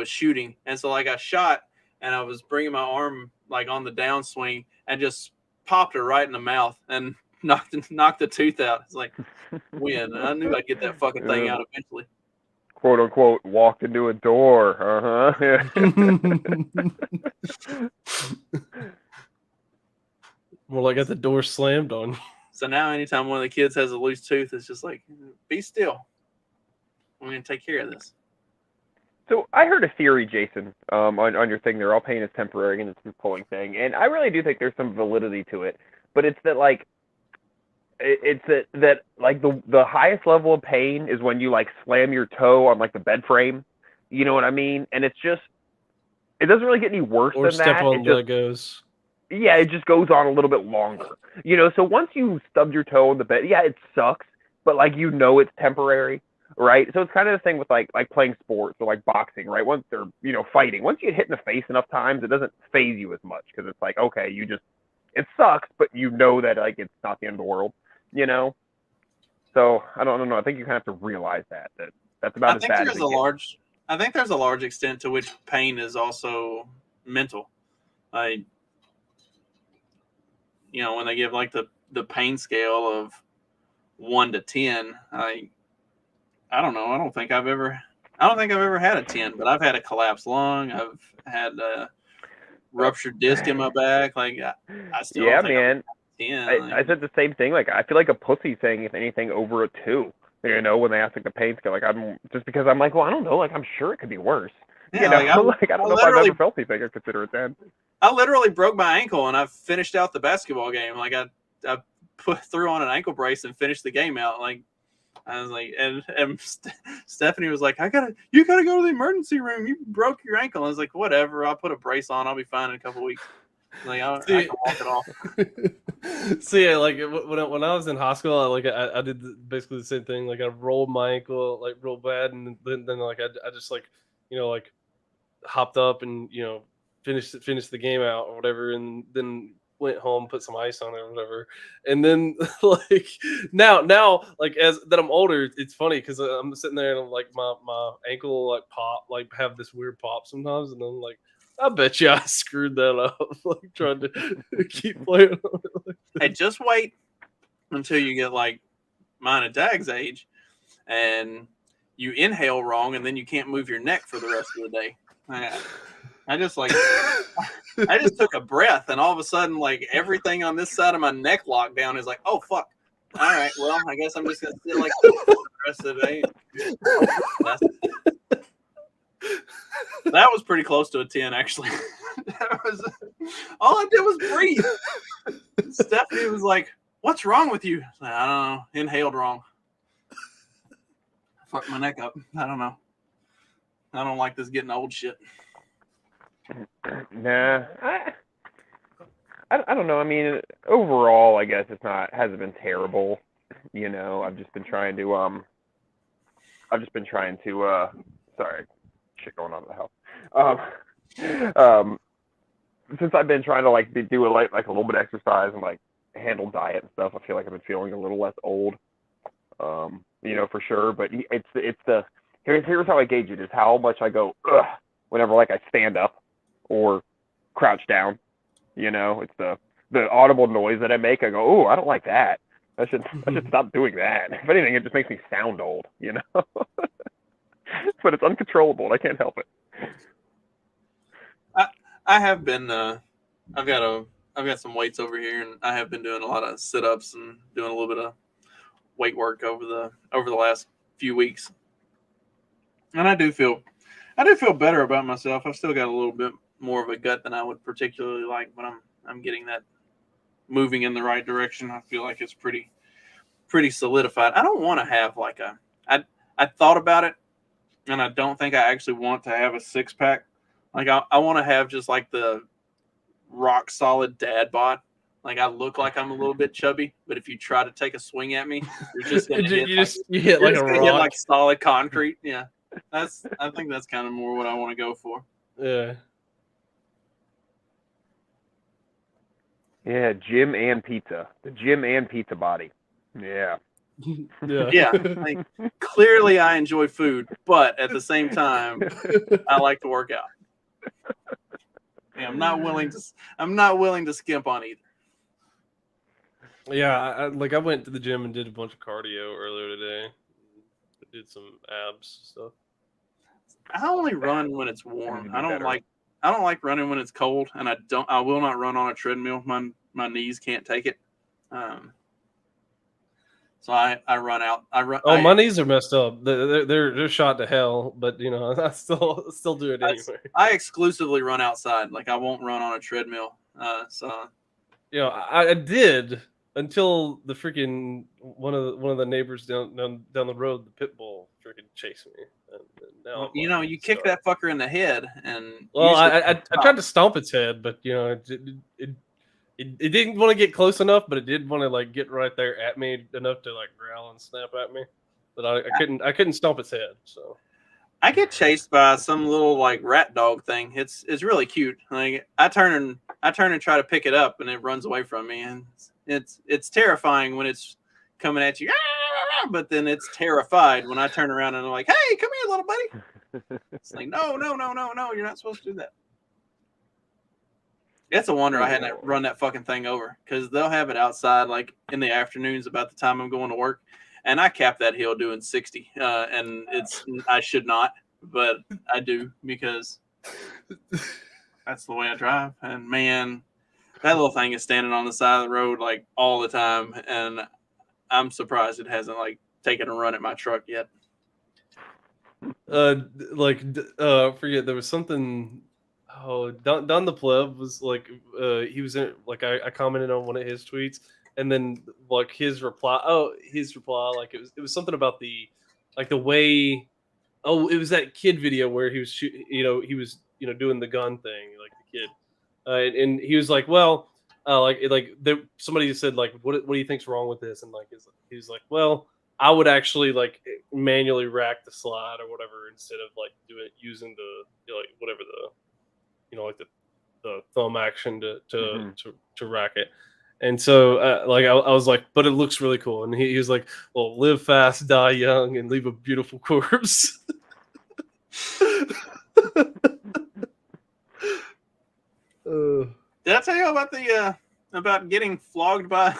shooting. And so like I shot, and I was bringing my arm like on the downswing and just popped her right in the mouth and knocked the tooth out. It's like, win. I knew I'd get that fucking thing out eventually.
Quote unquote, walked into a door.
More like got the door slammed on you.
So now anytime one of the kids has a loose tooth, it's just like, be still. I'm going to take care of this.
So I heard a theory, Jason, on your thing there. All pain is temporary, and it's this pulling thing. And I really do think there's some validity to it. But it's that, like, that like the highest level of pain is when you like slam your toe on like the bed frame, you know what I mean? And it's just, it doesn't really get any worse
Or
than that.
step on Legos.
Yeah, it just goes on a little bit longer, you know. So once you stubbed your toe on the bed, yeah, it sucks, but like you know it's temporary, right? So it's kind of the thing with like playing sports or like boxing, right? Once they're fighting, once you get hit in the face enough times, it doesn't phase you as much because it's like, okay, it sucks, but you know that like it's not the end of the world. You know, so I don't know. I think you kind of have to realize that's about as bad as it gets.
I think there's a large extent to which pain is also mental. When they give like the pain scale of 1 to 10, I don't know. I don't think I've ever had a 10, but I've had a collapsed lung. I've had a ruptured disc in my back. Like I still don't think
man. I said the same thing. Like I feel like a pussy saying if anything over a 2. You know, when they ask like the pain scale, like I'm just because I'm like, well, I don't know. Like I'm sure it could be worse.
Yeah,
you know, I don't know if I've ever felt anything I consider it 10.
I literally broke my ankle and I finished out the basketball game. Like I threw on an ankle brace and finished the game out. Like I was like, and Stephanie was like, you gotta go to the emergency room. You broke your ankle. I was like, whatever. I'll put a brace on. I'll be fine in a couple weeks. Like I can walk it off.
So yeah, like when I was in hospital, I did basically the same thing. Like I rolled my ankle like real bad, and then like I just like like hopped up and finished the game out or whatever, and then went home, put some ice on it or whatever. And then like now like as that I'm older, it's funny because I'm sitting there and I'm like my ankle like pop, like have this weird pop sometimes, and I'm like, I bet you I screwed that up, like trying to keep playing on it. Like
hey, just wait until you get like mine and Dag's age, and you inhale wrong, and then you can't move your neck for the rest of the day. I just took a breath, and all of a sudden, like everything on this side of my neck locked down is like, oh fuck. All right, well, I guess I'm just gonna sit like this for the rest of the day. That was pretty close to a 10, actually. All I did was breathe. Stephanie was like, "What's wrong with you?" I don't know. Inhaled wrong. Fucked my neck up. I don't know. I don't like this getting old shit.
Nah, I don't know. I mean, overall, I guess hasn't been terrible. You know, I've just been trying to sorry, shit going on in the house. Since I've been trying to like do a little bit of exercise and like handle diet and stuff, I feel like I've been feeling a little less old. For sure. But here's how I gauge it: is how much I go ugh whenever like I stand up or crouch down. It's the audible noise that I make. I go, oh, I don't like that. I should stop doing that. If anything, it just makes me sound old. But it's uncontrollable, and I can't help it.
I have been. I've got some weights over here, and I have been doing a lot of sit-ups and doing a little bit of weight work over the last few weeks, and I do feel better about myself. I've still got a little bit more of a gut than I would particularly like, but I'm getting that moving in the right direction. I feel like it's pretty solidified. I don't want to have like I thought about it, and I don't think I actually want to have a 6-pack. Like I want to have just like the rock solid dad bod. Like I look like I'm a little bit chubby, but if you try to take a swing at me, you're just gonna hit
you hit like a
hit
rock.
like solid concrete. Yeah, I think that's kind of more what I want to go for.
Yeah.
Yeah, gym and pizza. The gym and pizza body. Yeah.
Yeah.
Yeah, like, clearly I enjoy food, but at the same time, I like to work out. Yeah, I'm not willing to skimp on either.
Yeah, I went to the gym and did a bunch of cardio earlier today. I did some abs stuff.
I only run when it's warm. I don't like running when it's cold, and I will not run on a treadmill. My knees can't take it. So I run out.
My knees are messed up. They're shot to hell, but you know I still do it anyway.
I exclusively run outside. Like I won't run on a treadmill. So
you know I did until the freaking one of the neighbors down the road, the pit bull, freaking chased me. And now
you kick that fucker in the head, and
I tried to stomp its head, but you know it didn't want to get close enough, but it did want to like get right there at me enough to like growl and snap at me. But I couldn't stomp its head. So
I get chased by some little like rat dog thing. It's really cute. Like I turn and try to pick it up, and it runs away from me, and it's terrifying when it's coming at you. But then it's terrified when I turn around and I'm like, "Hey, come here, little buddy." It's like, no, you're not supposed to do that. It's a wonder I hadn't run that fucking thing over, because they'll have it outside like in the afternoons about the time I'm going to work, and I cap that hill doing 60, and I should not, but I do because that's the way I drive. And man, that little thing is standing on the side of the road like all the time, and I'm surprised it hasn't like taken a run at my truck yet.
Forget there was something. Oh, Don the Pleb was like, he was in like I commented on one of his tweets, and then like his reply, like it was something about the way. Oh, it was that kid video where he was doing the gun thing, like the kid, and he was like, well, somebody said like, what do you think's wrong with this? And like he was like, well, I would actually like manually rack the slide or whatever instead of like using the like whatever the like the thumb action to rack it. And so I was like, but it looks really cool. And he was like, well, live fast, die young, and leave a beautiful corpse.
Did I tell you about about getting flogged by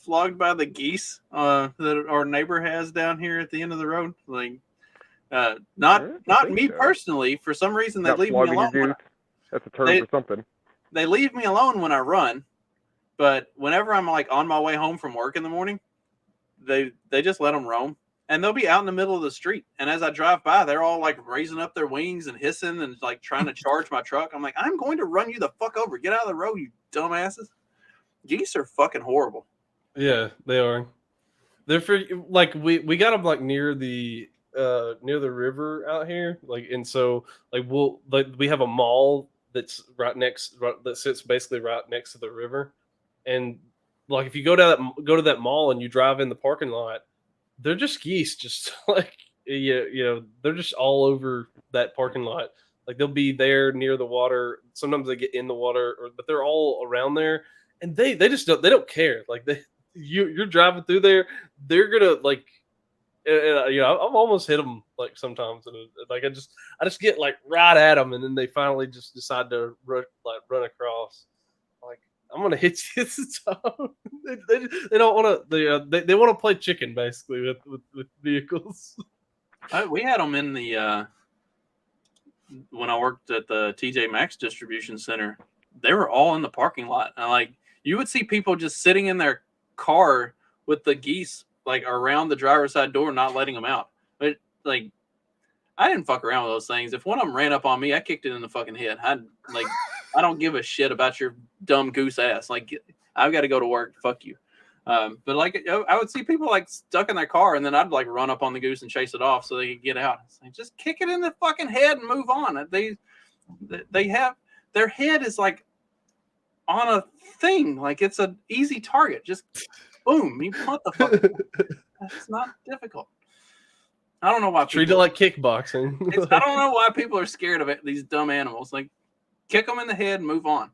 the geese that our neighbor has down here at the end of the road? Like, not me personally. For some reason, they leave me alone.
That's a term for something.
They leave me alone when I run, but whenever I'm like on my way home from work in the morning, they just let them roam, and they'll be out in the middle of the street. And as I drive by, they're all like raising up their wings and hissing and like trying to charge my truck. I'm like, I'm going to run you the fuck over. Get out of the road, you dumbasses. Geese are fucking horrible.
Yeah, they are. They're like we got them like near the river out here, like, and so like we have a mall that's that sits basically right next to the river, and like if you go to that mall and you drive in the parking lot, they're just geese, just like they're just all over that parking lot. Like they'll be there near the water. Sometimes they get in the water, but they're all around there, and they don't care. Like you're driving through there, they're gonna like. I've almost hit them like sometimes, and like I just get like right at them, and then they finally just decide to run across. Like I'm gonna hit you this time. They don't want to. They want to play chicken basically with vehicles.
We had them in the when I worked at the TJ Maxx distribution center. They were all in the parking lot, and like you would see people just sitting in their car with the geese like around the driver's side door, not letting them out. But like, I didn't fuck around with those things. If one of them ran up on me, I kicked it in the fucking head. I don't give a shit about your dumb goose ass. Like, I've got to go to work. Fuck you. But like, I would see people like stuck in their car, and then I'd like run up on the goose and chase it off so they could get out. It's like, just kick it in the fucking head and move on. They have their head is like on a thing, like it's an easy target. Just boom, you punt the fuck. It's not difficult. I don't know why.
Treat it like kickboxing.
I don't know why people are scared of it. These dumb animals, like kick them in the head and move on.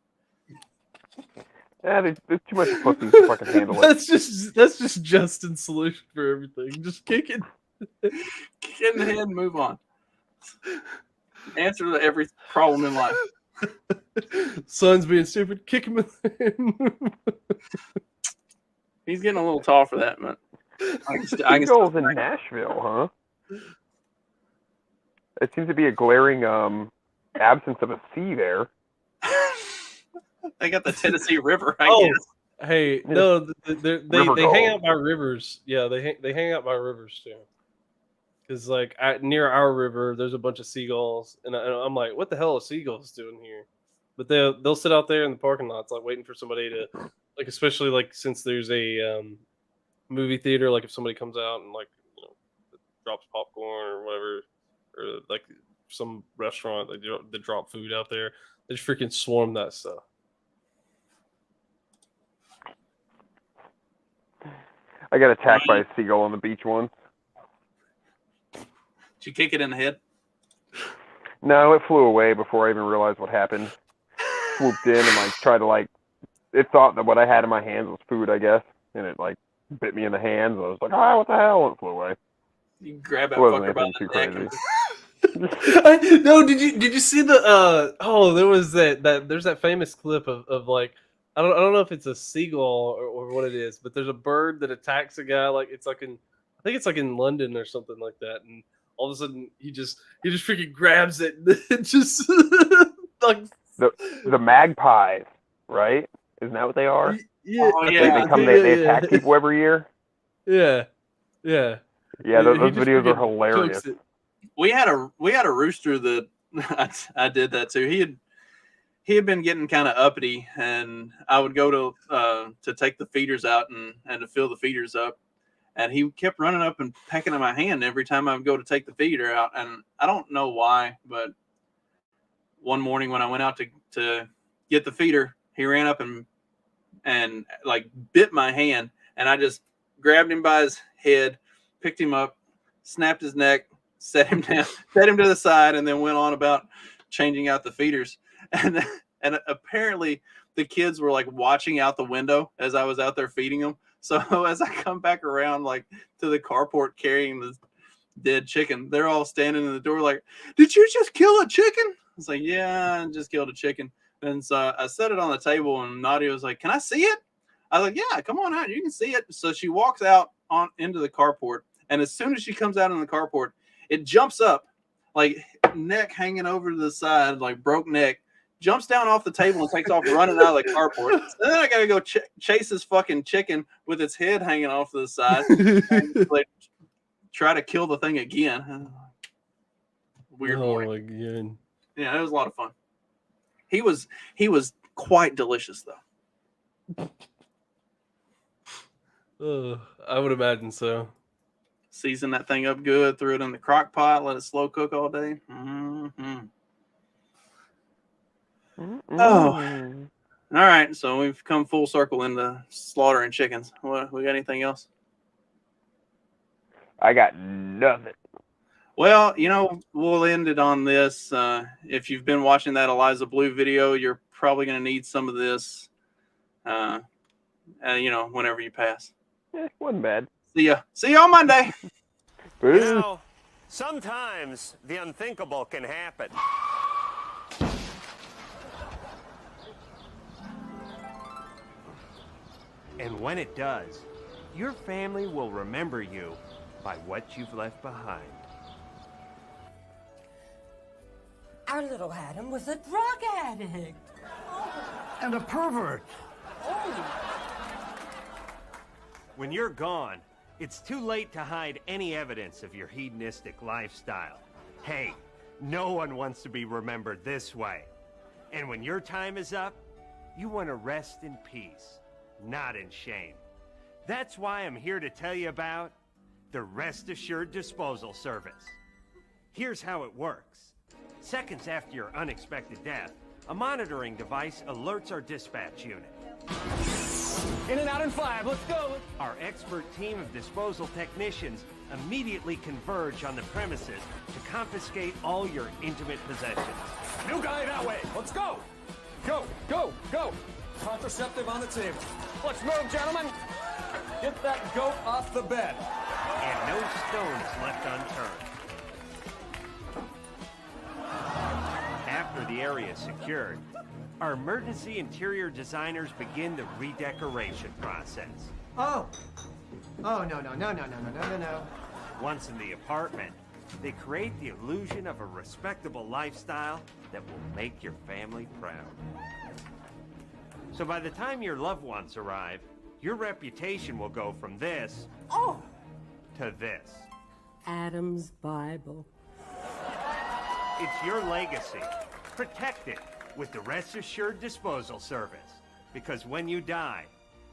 Yeah, there's too much pussies to fucking handle it.
That's just Justin's solution for everything. Just kick it.
Kick it in the head and move on. Answer to every problem in life.
Son's being stupid. Kick him in the head.
He's getting a little tall for that, man.
Seagulls in Nashville, huh? It seems to be a glaring absence of a sea there.
They got the Tennessee River, I guess.
Hey, no, they hang out by rivers. Yeah, they hang out by rivers too. Because like near our river, there's a bunch of seagulls, and I'm like, what the hell are seagulls doing here? But they'll sit out there in the parking lots, like waiting for somebody to, like, especially like since there's a movie theater, like if somebody comes out and like drops popcorn or whatever, or like some restaurant they drop food out there, they just freaking swarm that stuff.
I got attacked by a seagull on the beach once.
Did you kick it in the head?
No, it flew away before I even realized what happened. Swooped in and like tried to like, it thought that what I had in my hands was food, I guess, and it like bit me in the hands. I was like, what the hell? And it flew away.
You grab that fucker by the neck.
No, did you see the there was there's that famous clip of like, I don't know if it's a seagull or what it is, but there's a bird that attacks a guy, like I think it's like in London or something like that, and all of a sudden he just freaking grabs it and just like
the magpies, right? Isn't that what they are?
Yeah.
Oh, yeah.
They attack people every year.
Yeah.
Yeah, those videos are hilarious.
We had a rooster that I did that too. He had been getting kind of uppity, and I would go to take the feeders out and to fill the feeders up, and he kept running up and pecking at my hand every time I would go to take the feeder out, and I don't know why, but one morning when I went out to get the feeder, he ran up and like bit my hand, and I just grabbed him by his head, picked him up, snapped his neck, set him down, set him to the side, and then went on about changing out the feeders. And apparently the kids were like watching out the window as I was out there feeding them. So as I come back around like to the carport carrying the dead chicken, they're all standing in the door like, "Did you just kill a chicken?" I was like, "Yeah, I just killed a chicken." And so I set it on the table, and Nadia was like, "Can I see it?" I was like, "Yeah, come on out, you can see it." So she walks out into the carport, and as soon as she comes out in the carport, it jumps up, like neck hanging over to the side, like broke neck, jumps down off the table and takes off running out of the carport. And then I gotta go chase this fucking chicken with its head hanging off to the side, and like try to kill the thing again. Weird.
Oh my god.
Yeah, it was a lot of fun. He was quite delicious though.
I would imagine so.
Season that thing up good, threw it in the crock pot, let it slow cook all day. Mm-hmm. Oh, all right. So we've come full circle into slaughtering chickens. What, we got anything else?
I got nothing.
Well, we'll end it on this. If you've been watching that Eliza Blue video, you're probably going to need some of this, whenever you pass.
Wasn't bad.
See ya on Monday.
Sometimes the unthinkable can happen. And when it does, your family will remember you by what you've left behind.
Our little Adam was a drug addict.
And a pervert. When you're gone, it's too late to hide any evidence of your hedonistic lifestyle. Hey, no one wants to be remembered this way. And when your time is up, you want to rest in peace, not in shame. That's why I'm here to tell you about the Rest Assured Disposal Service. Here's how it works. Seconds after your unexpected death, a monitoring device alerts our dispatch unit.
In and out in 5, let's go!
Our expert team of disposal technicians immediately converge on the premises to confiscate all your intimate possessions.
New guy that way, let's go! Go, go, go! Contraceptive on the table. Let's move, gentlemen! Get that goat off the bed.
And no stones left unturned. After the area is secured, our emergency interior designers begin the redecoration process.
Oh, no.
Once in the apartment, they create the illusion of a respectable lifestyle that will make your family proud. So by the time your loved ones arrive, your reputation will go from this to this.
Adam's Bible.
It's your legacy. Protect it with the Rest Assured Disposal Service. Because when you die,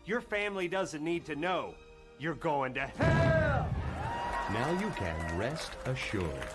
your family doesn't need to know you're going to hell.
Now you can rest assured.